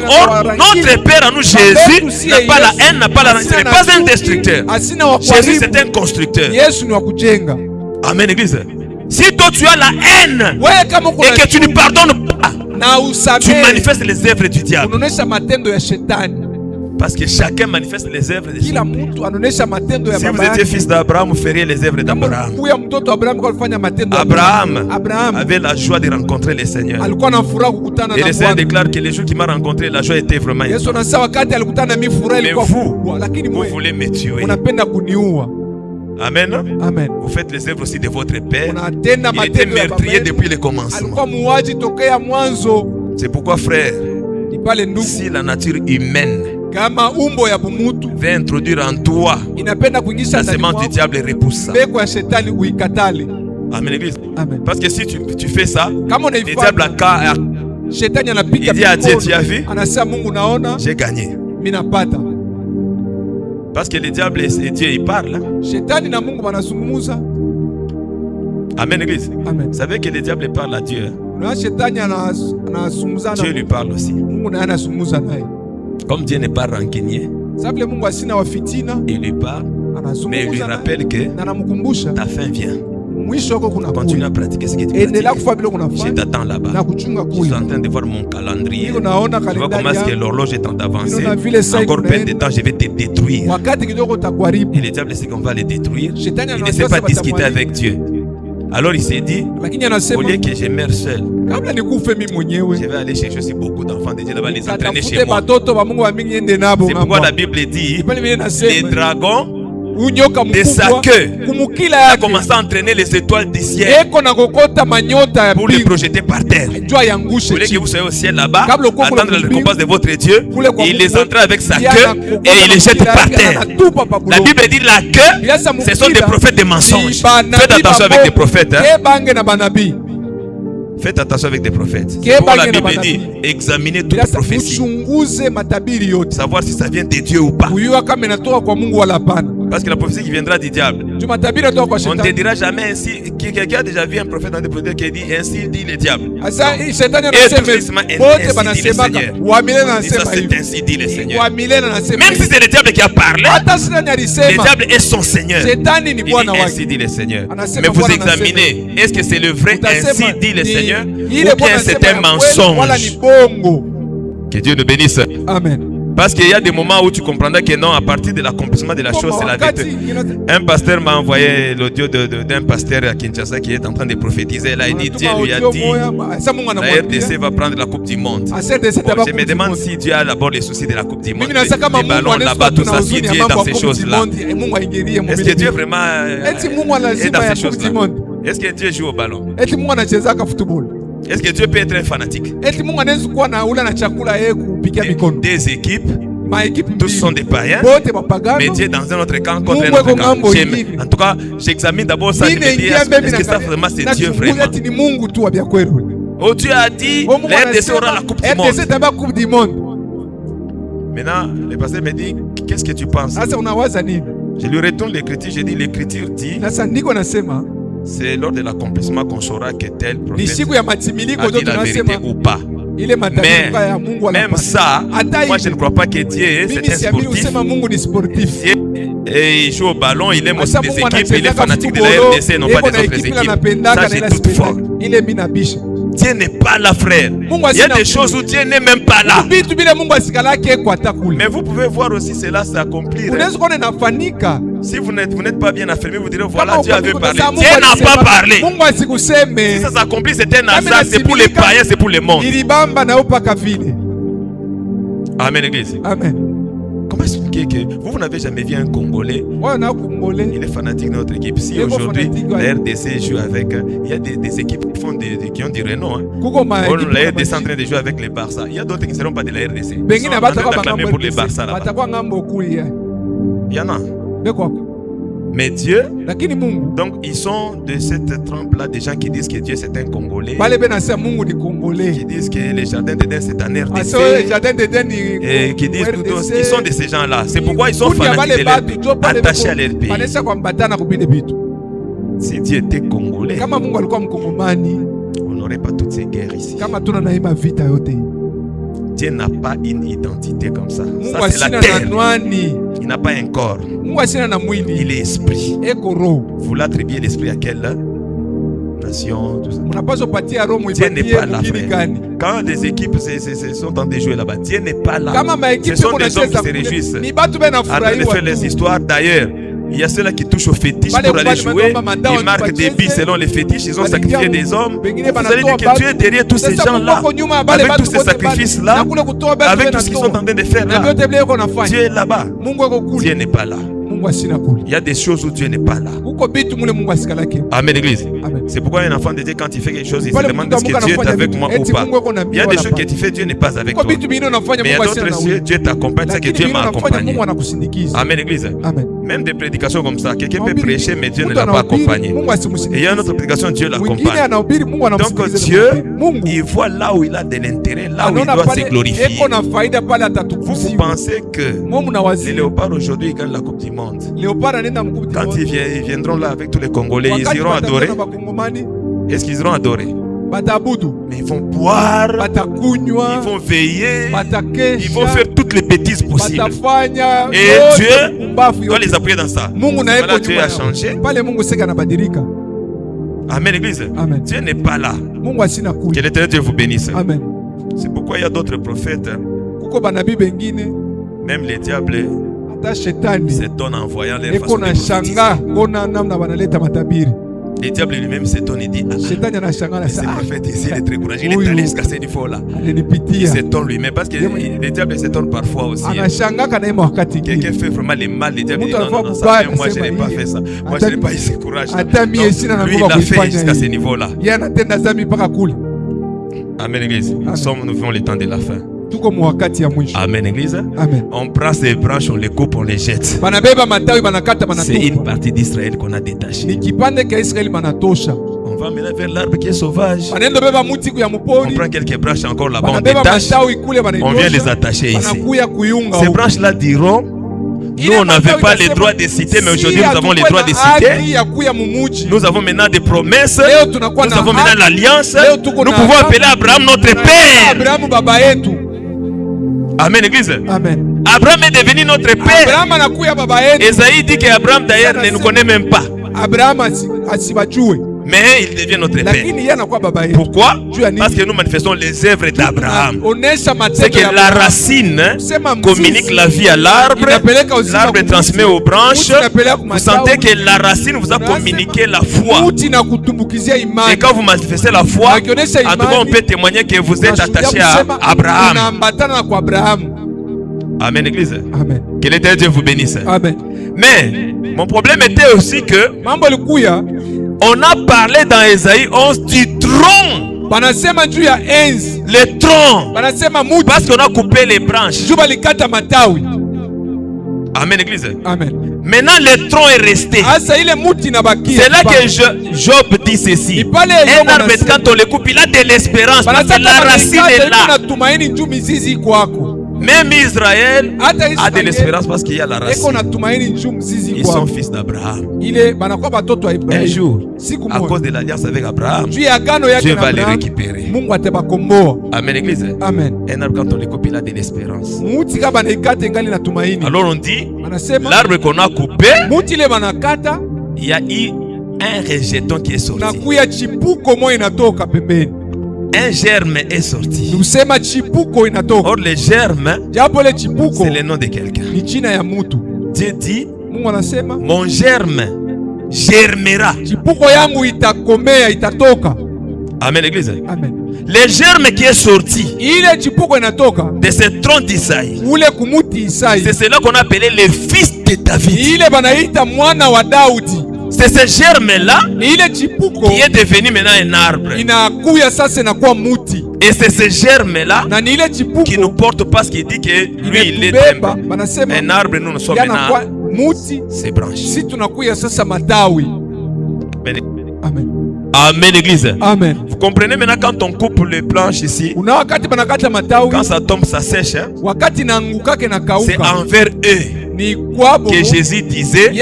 notre père à nous, Jésus, n'a pas la haine, n'a pas la rancune, ce n'est pas un destructeur. Jésus c'est un constructeur. Amen, Église. Si toi tu as la haine et que tu ne pardonnes pas, tu manifestes les œuvres du diable. Parce que chacun manifeste les œuvres de son père. Si vous étiez fils d'Abraham, vous feriez les œuvres d'Abraham. Abraham avait la joie de rencontrer le Seigneur. Et le Seigneur déclare que le jour qu'il m'a rencontré, la joie était vraiment intense. Mais vous voulez me tuer. Amen. Vous faites les œuvres aussi de votre père. Il était meurtrier depuis le commencement. C'est pourquoi, frère, si la nature humaine veut introduire en toi la semence du diable, repousse ça. Amen, Église. Parce que si tu fais ça, le diable il dit à Dieu, tu as vu, j'ai gagné. Parce que le diable et Dieu, ils parlent. Amen, Église. Vous savez que le diable parle à Dieu. Dieu lui parle aussi. Comme Dieu n'est pas rancunier, il lui parle, mais il lui rappelle que ta fin vient. Continue à pratiquer ce que tu pratiques. Je t'attends là-bas. Je suis en train de voir mon calendrier. Je vois comment est-ce que l'horloge est en train d'avancer. Encore peu de temps, je vais te détruire. Et le diable sait qu'on va le détruire. Il ne sait pas discuter avec Dieu. Alors il s'est dit, au lieu que je meure seul, je vais aller chercher aussi beaucoup d'enfants de Dieu, là-bas les entraîner chez moi. C'est pourquoi la Bible dit, les dragons de sa queue a commencé à entraîner les étoiles du ciel pour les projeter par terre. Vous voulez que vous soyez au ciel là-bas, attendre la récompense de votre Dieu, et il les entraîne avec sa queue et il les jette par terre. La Bible dit la queue, ce sont des prophètes de mensonges. Faites attention avec des prophètes. Faites attention avec des prophètes. Pour la Bible dit, examinez toute prophétie, savoir si ça vient de Dieu ou pas. Parce que la prophétie qui viendra du diable. On ne te dira jamais ainsi. Quelqu'un a déjà vu un prophète dans des prophètes qui dit ainsi dit le diable. Et tout justement ainsi dit le Seigneur. Et ça c'est ainsi dit le Seigneur. Même si c'est le diable qui a parlé, le diable est son Seigneur. Il dit ainsi dit le Seigneur. Mais vous examinez, est-ce que c'est le vrai ainsi dit le Seigneur ou bien c'est un mensonge? Que Dieu nous bénisse. Amen. Parce qu'il y a des moments où tu comprendras que non, à partir de l'accomplissement de la chose, c'est la vérité. Un pasteur m'a envoyé l'audio d'un pasteur à Kinshasa qui est en train de prophétiser. Là, il dit, Dieu lui a dit, la RDC va prendre la Coupe du Monde. Bon, je me demande si Dieu a d'abord les soucis de la Coupe du Monde. Les ballons là-bas, tout ça, si Dieu est dans ces choses-là. Est-ce que Dieu vraiment est dans ces choses-là? Est-ce que Dieu joue au ballon? Est-ce que Dieu peut être un fanatique? Des équipes, tous sont des païens, mais Dieu dans un autre camp contre un autre camp. En tout cas, j'examine d'abord ça et me dis, est-ce que ça vraiment c'est Dieu vraiment? Oh, Dieu a dit, la RDC aura la Coupe du Monde. Maintenant, le pasteur me dit, qu'est-ce que tu penses? Je lui retourne l'écriture, je dis, l'écriture dit, c'est lors de l'accomplissement qu'on saura que tel prophète a dit la vérité ou pas. Mais même ça, moi je ne crois pas que Dieu c'est un sportif. Et il joue au ballon, il aime aussi des équipes, il est fanatique de la RDC, non pas des autres équipes. Ça j'ai tout fort. Dieu n'est pas là, frère. Il y a des choses où Dieu n'est même pas là. Mais vous pouvez voir aussi cela s'accomplir. Si vous n'êtes pas bien affirmé, vous direz voilà, Dieu avait parlé. Dieu n'a pas parlé. Si ça s'accomplit, c'est un hasard, c'est pour les païens, c'est pour le monde. Amen, Église. Amen. Comment expliquer que vous n'avez jamais vu un Congolais? Il est fanatique de notre équipe. Si aujourd'hui la RDC joue avec, il y a des équipes qui ont du renom. La RDC est en train de jouer avec les Barça. Il y a d'autres qui ne seront pas de la RDC. Ils sont en train d'acclamer pour les Barça là-bas. Il y en a. Mais Dieu, donc ils sont de cette trempe-là, des gens qui disent que Dieu c'est un Congolais, qui disent que les jardins d'Éden c'est un RDC, et qui disent tout autre. Ils sont de ces gens-là. C'est pourquoi ils sont fanatiques de leur pays, attachés à leur pays. Si Dieu était Congolais, on n'aurait pas toutes ces guerres ici. Dieu n'a pas une identité comme ça. Ça c'est la terre. Il n'a pas un corps. Il est esprit. Vous l'attribuez l'esprit à quelle nation? Tout ça. Dieu n'est pas là, frère. Quand des équipes sont en train de jouer là-bas, Dieu n'est pas là. Ce sont des hommes qui se réjouissent en train de faire les histoires. D'ailleurs, il y a ceux-là qui touchent aux fétiches pour aller jouer. Ils marquent des billes selon les fétiches. Ils ont sacrifié des hommes. Vous allez dire que Dieu est derrière tous ces gens-là. Avec tous ces sacrifices-là. Avec tout ce qu'ils sont en train de faire là. Dieu est là-bas. Dieu n'est pas là. Il y a des choses où Dieu n'est pas là. Amen, Église. C'est pourquoi un enfant de Dieu, quand il fait quelque chose, il se demande est-ce que Dieu est avec moi ou pas. Il y a des choses que tu fais, Dieu n'est pas avec toi. Mais il y a d'autres choses, Dieu t'accompagne, c'est que Dieu m'a accompagné. Amen, Église. Même des prédications comme ça, quelqu'un peut prêcher, mais Dieu ne l'a pas accompagné. Et il y a une autre prédication, Dieu l'accompagne. Donc Dieu, il voit là où il a de l'intérêt, là où il doit se glorifier. Vous pensez que les léopards aujourd'hui gagnent la Coupe du Monde? Quand ils viendront là avec tous les Congolais, ils iront adorer. Est-ce qu'ils iront adorer? Mais ils vont boire, ils vont veiller, ils vont faire toutes les bêtises possibles. Et Dieu doit les appuyer dans ça. Voilà, Dieu a changé. Amen, Église. Dieu n'est pas là. Que l'Éternel Dieu vous bénisse. C'est pourquoi il y a d'autres prophètes. Même les diables s'étonnent en voyant les façons de prophétiser. Le diable lui-même s'étonne et dit ce prophète ici, il est très courageux, il est allé jusqu'à ce niveau-là. Il s'étonne lui-même parce que le diable s'étonne parfois aussi. Quelqu'un fait vraiment le mal, le diable dit non, ça, moi je n'ai pas fait ça. Moi je n'ai pas eu ce courage. Lui il a fait jusqu'à ce niveau-là. Amen, Église. Nous vivons le temps de la fin. Amen, Église. On prend ces branches, on les coupe, on les jette. C'est une partie d'Israël qu'on a détachée. On va maintenant vers l'arbre qui est sauvage. On prend quelques branches encore là-bas, on détache. On vient les attacher ici. Ces branches-là diront Nous, on n'avait pas le droit de citer, mais aujourd'hui, nous avons le droit de citer. Nous avons maintenant des promesses. Nous avons maintenant l'alliance. Nous pouvons appeler Abraham notre père. Amen, église. Amen. Abraham est devenu notre père. Esaïe dit qu'Abraham d'ailleurs ne nous connaît même pas. Mais il devient notre père. Pourquoi? Parce que nous manifestons les œuvres d'Abraham. C'est que la racine communique la vie à l'arbre. L'arbre transmet aux branches. Vous sentez que la racine vous a communiqué la foi. Et quand vous manifestez la foi, en tout cas on peut témoigner que vous êtes attaché à Abraham. Amen, église. Amen. Que l'éternel Dieu vous bénisse. Amen. Mais mon problème était aussi que on a parlé dans Esaïe 11 du tronc. Le tronc. Parce qu'on a coupé les branches. Amen, église. Amen. Maintenant le tronc est resté. C'est là que Job dit ceci. Un arbre, quand on le coupe, il a de l'espérance. Parce que la racine est là. Même Israël a de l'espérance parce qu'il y a la racine. Ils sont fils d'Abraham. Un jour, à cause de l'alliance avec Abraham, Dieu va les récupérer. Amen, église. Amen. Un arbre, quand on le coupe, il a de l'espérance. Alors on dit, l'arbre qu'on a coupé, il y a eu un rejeton qui est sorti. Un germe est sorti. Or le germe, c'est le nom de quelqu'un. Dieu dit, mon germe germera. Amen, l'église. Amen. Le germe qui est sorti de ce tronc d'Isaïe, c'est celui qu'on appelait le fils de David. C'est ce germe-là qui est devenu maintenant un arbre. Et c'est ce germe-là qui nous porte parce qu'il dit que lui, il est un arbre, nous nous sommes maintenant ses branches. Amen. Amen, église. Amen. Vous comprenez maintenant quand on coupe les planches ici, quand ça tombe, ça sèche. C'est envers eux que Jésus disait,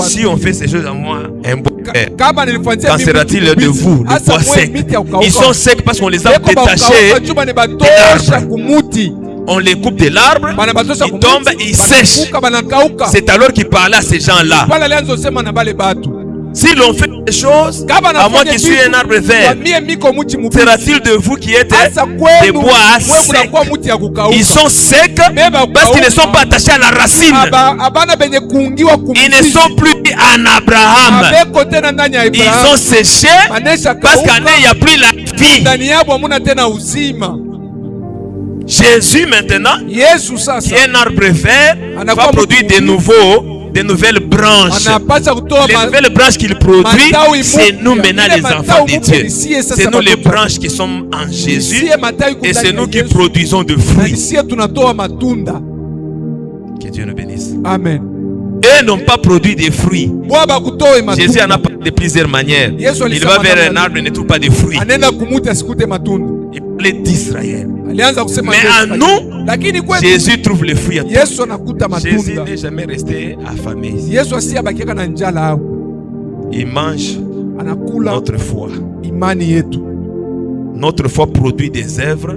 si on fait ces choses à moi, un bon père, qu'en sera-t-il de vous, le bois sec? Ils sont secs parce qu'on les a détachés de l'arbre. On les coupe de l'arbre, ils tombent, ils sèchent. C'est alors qu'il parlait à ces gens-là. S'ils ont fait des choses, à moi qui suis un arbre vert, sera-t-il de vous qui êtes des bois secs? Ils sont secs parce qu'ils ne sont pas attachés à la racine. Ils ne sont plus en Abraham. Ils ont séché parce qu'en eux il n'y a plus la vie. Jésus maintenant, qui est un arbre vert, va produire de nouvelles branches. Les nouvelles branches qu'il produit, c'est nous maintenant les enfants de Dieu. C'est nous les branches qui sommes en Jésus et c'est nous qui produisons de fruits. Que Dieu nous bénisse. Amen. Eux n'ont pas produit de fruits. Jésus en a parlé de plusieurs manières. Il va vers un arbre et ne trouve pas de fruits. Il parlait d'Israël. Mais à nous, Jésus trouve les fruits à tous. Jésus n'est jamais resté affamé. Il mange notre foi. Notre foi produit des œuvres,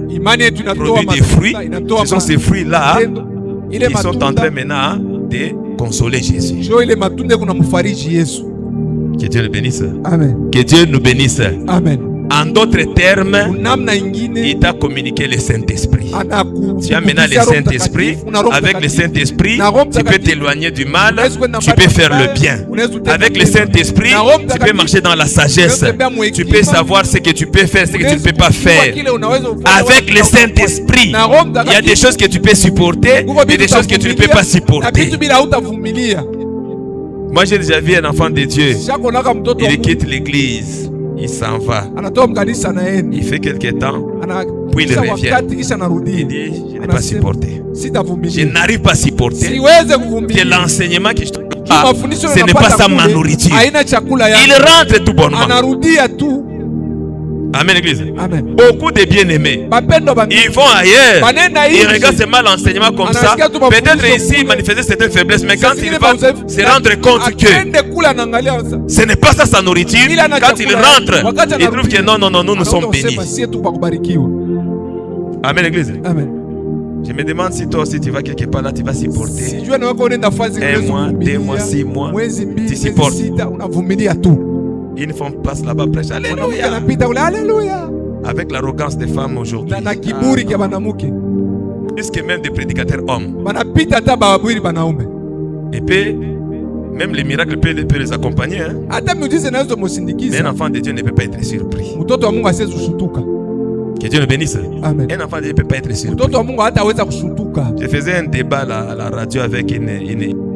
produit des fruits. Ce sont ces fruits-là qui sont en train maintenant de consoler Jésus. Que Dieu le bénisse. Amen. Que Dieu nous bénisse. Amen. En d'autres termes, il t'a communiqué le Saint-Esprit. Tu as maintenant le Saint-Esprit. Avec le Saint-Esprit, tu peux t'éloigner du mal, tu peux faire le bien. Avec le Saint-Esprit, tu peux marcher dans la sagesse. Tu peux savoir ce que tu peux faire, ce que tu ne peux pas faire. Avec le Saint-Esprit, il y a des choses que tu peux supporter et des choses que tu ne peux pas supporter. Moi, j'ai déjà vu un enfant de Dieu. Il quitte l'église. Il s'en va. Il fait quelque temps. Puis il revient. Il dit, je n'ai pas supporté. Je n'arrive pas à supporter que l'enseignement que je te donne, ce n'est pas ça ma nourriture. Il rentre tout bonnement. Amen, l'église. Amen. Beaucoup de bien-aimés, ils vont ailleurs, ils regardent seulement l'enseignement comme ça. Peut-être ici, ils manifestaient certaines faiblesses, mais quand ils vont se rendre compte que ce n'est pas ça sa nourriture, quand ils rentrent, ils trouvent que non, nous sommes bénis. Amen, l'église. Amen. Je me demande si toi aussi tu vas quelque part là, tu vas supporter. 1 mois, 2 mois, 6 mois, tu supportes. Une femme passe là-bas, prêche. Alléluia. Avec l'arrogance des femmes aujourd'hui. Plus que même des prédicateurs hommes. Et puis, même les miracles peuvent les accompagner. Hein? Mais un enfant de Dieu ne peut pas être surpris. Que Dieu nous bénisse. Amen. Un enfant de Dieu ne peut pas être surpris. Je faisais un débat à la radio avec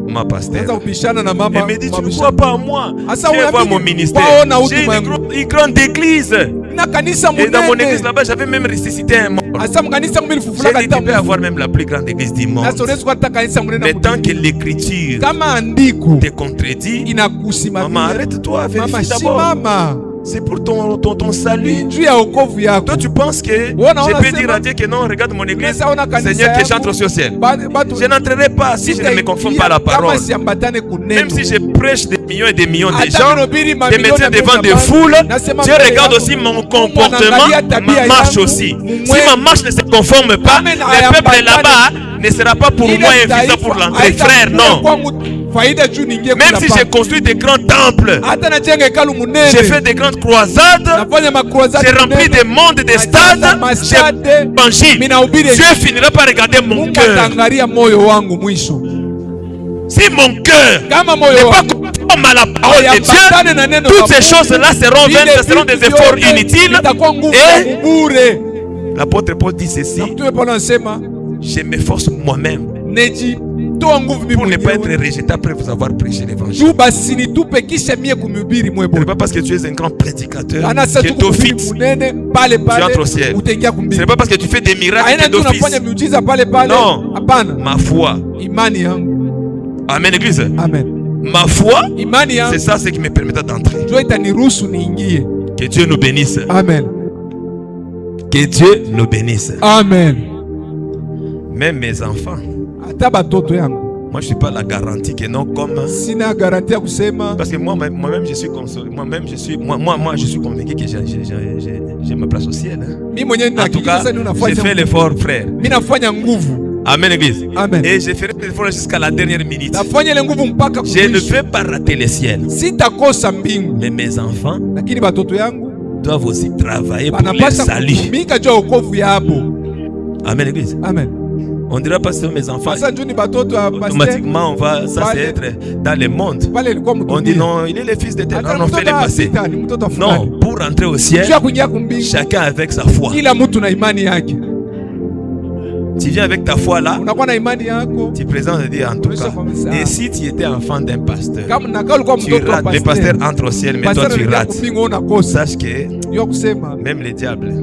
ma pasteur. Elle me dit, tu ne crois pas en moi. Je vois mon ministère. J'ai une grande église. Et dans mon église là-bas, j'avais même ressuscité un mort. J'ai dit, tu peux avoir même la plus grande église du monde. Mais tant que l'écriture te contredit, maman, arrête-toi, vérifie d'abord. C'est pour ton salut. Toi, tu penses que je peux dire à Dieu que non, regarde mon église, Seigneur, que j'entre au ciel. Je n'entrerai pas si je ne me conforme pas à la parole. Même si je prêche des millions et des millions de gens, de mettre devant des foules, Dieu regarde aussi mon comportement, ma marche aussi. Si ma marche ne se conforme pas, le peuple là-bas ne sera pas pour moi un visa pour l'entrée. Frère, non. Même si j'ai construit des grands temples, j'ai fait des grandes croisades, j'ai rempli des mondes, des stades, j'ai banchi. Dieu finira par regarder mon cœur. Si mon cœur n'est pas conforme à la parole de Dieu, toutes ces choses-là seront vaines, ce seront des efforts inutiles. Et l'apôtre Paul dit ceci: je m'efforce moi-même pour ne pas être rejeté après vous avoir prêché l'évangile. Ce n'est pas parce que tu es un grand prédicateur que d'office tu entres au ciel. Ce n'est pas parce que tu fais des miracles que d'office. Non, ma foi. Amen, l'église. Amen. Ma foi, c'est ça ce qui me permettra d'entrer. Que Dieu nous bénisse. Amen. Que Dieu nous bénisse. Amen. Même mes enfants, moi je suis pas la garantie que non, comme parce que moi-même je suis consolé, moi-même je suis convaincu que j'ai ma place au ciel. En tout cas, j'ai fait l'effort, frère. Amen, l'église. Amen. Et je ferai l'effort jusqu'à la dernière minute. Je ne veux pas rater le ciel. Mais mes enfants doivent aussi travailler pour le salut. Amen, l'église. Amen. On ne dira pas que mes enfants, automatiquement on va, ça c'est être dans le monde. On dit non, il est le fils de Dieu. On fait le passé. Non, pour rentrer au ciel, chacun avec sa foi. Tu viens avec ta foi là, tu présentes et dis en tout cas. Et si tu étais enfant d'un pasteur, tu rates, le pasteur entre au ciel, mais toi tu rates. Sache que même le diable,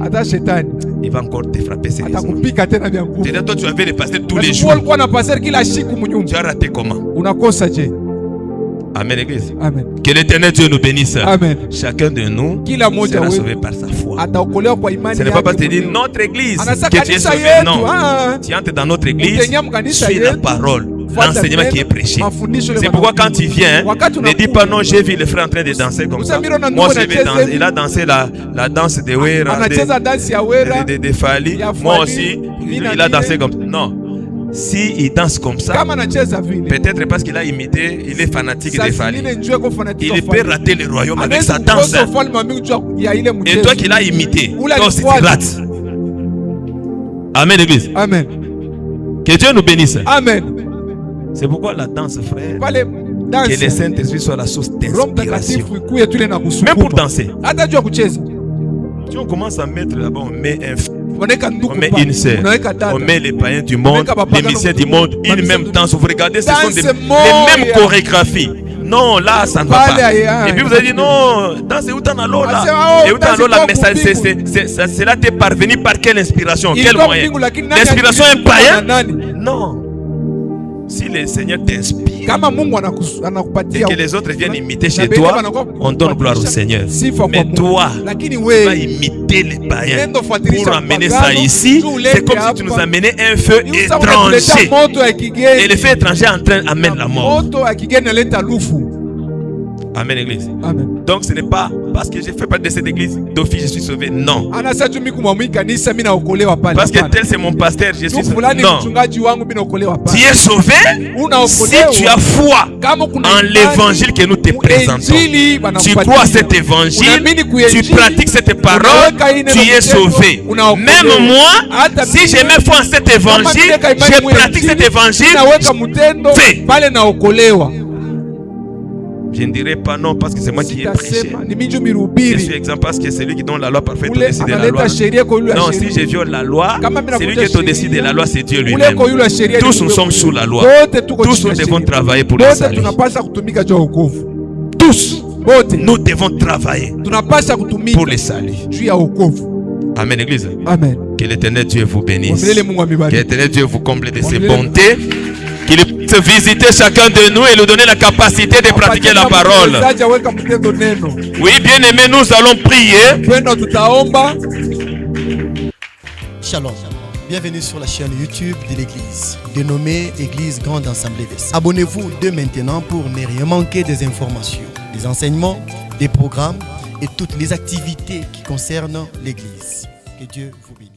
il va encore te frapper sérieusement. C'est-à-dire toi tu avais le pasteur tous les jours. Tu as raté comment? Amen, l'église. Amen. Que l'Éternel Dieu nous bénisse. Amen. Chacun de nous sera sauvé par sa foi. Ce n'est pas parce que tu dis notre église que tu es sauvé. Non. Tu entres dans notre église, suis la parole, l'enseignement qui est prêché. C'est pourquoi quand tu viens, ne dis pas non, j'ai vu le frère en train de danser comme ça. Moi je vais danser. Il a dansé la danse de Wera, de Fali. Moi aussi, il a dansé comme ça. Non. Si il danse comme ça, peut-être parce qu'il a imité, il est fanatique de Fali. Il peut rater le royaume avec sa danse. Et toi qui l'as imité, toi aussi tu rates. Amen, l'église. Amen. Que Dieu nous bénisse. Amen. C'est pourquoi la danse, frère, que le Saint-Esprit soit la source d'inspiration. Même pour danser. Si on commence à mettre là-bas, on met un feu. On met une sœur, on met les païens du monde, les musiciens du monde, ils même dansent. Vous regardez, ce sont les mêmes chorégraphies. Non, là, ça ne va pas. Et puis vous avez dit, non, dansez où t'en as l'eau là. Et où t'en as l'eau là, mais cela t'est parvenu par quelle inspiration, quel moyen? L'inspiration est païen? Non. Si le Seigneur t'inspire kama Mungu et anakupatia que les autres viennent imiter chez toi, on donne gloire au Seigneur. Mais toi, tu vas imiter les païens pour amener ça ici. C'est comme si tu nous amenais un feu étranger. Et le feu étranger amène la mort. Amen, église. Amen. Donc ce n'est pas parce que j'ai fait partie de cette église d'office je suis sauvé. Non. Parce que tel c'est mon pasteur, je suis sauvé. Non. Tu es sauvé si tu as foi en l'évangile que nous te présentons. Tu crois à cet évangile, tu pratiques cette parole, tu es sauvé. Même moi, si j'ai mes foi en cet évangile, je pratique cet évangile, fais. Je ne dirai pas non parce que c'est moi qui ai prêché. Je suis exemple parce que c'est lui qui donne la loi parfaite au-dessus de la loi. Non, si je viole la loi, c'est lui qui est au-dessus de la loi, c'est Dieu lui-même. Tous nous sommes sous la loi. Tous nous devons travailler pour le salut. Tous nous devons travailler pour le salut. Amen, église. Amen. Que l'Éternel Dieu vous bénisse. Que l'Éternel Dieu vous comble de ses bontés. Qu'il puisse visiter chacun de nous et nous donner la capacité de pratiquer la parole. Oui, bien aimé, nous allons prier. Shalom. Bienvenue sur la chaîne YouTube de l'église, dénommée Église Grande Assemblée des Saints. Abonnez-vous dès maintenant pour ne rien manquer des informations, des enseignements, des programmes et toutes les activités qui concernent l'église. Que Dieu vous bénisse.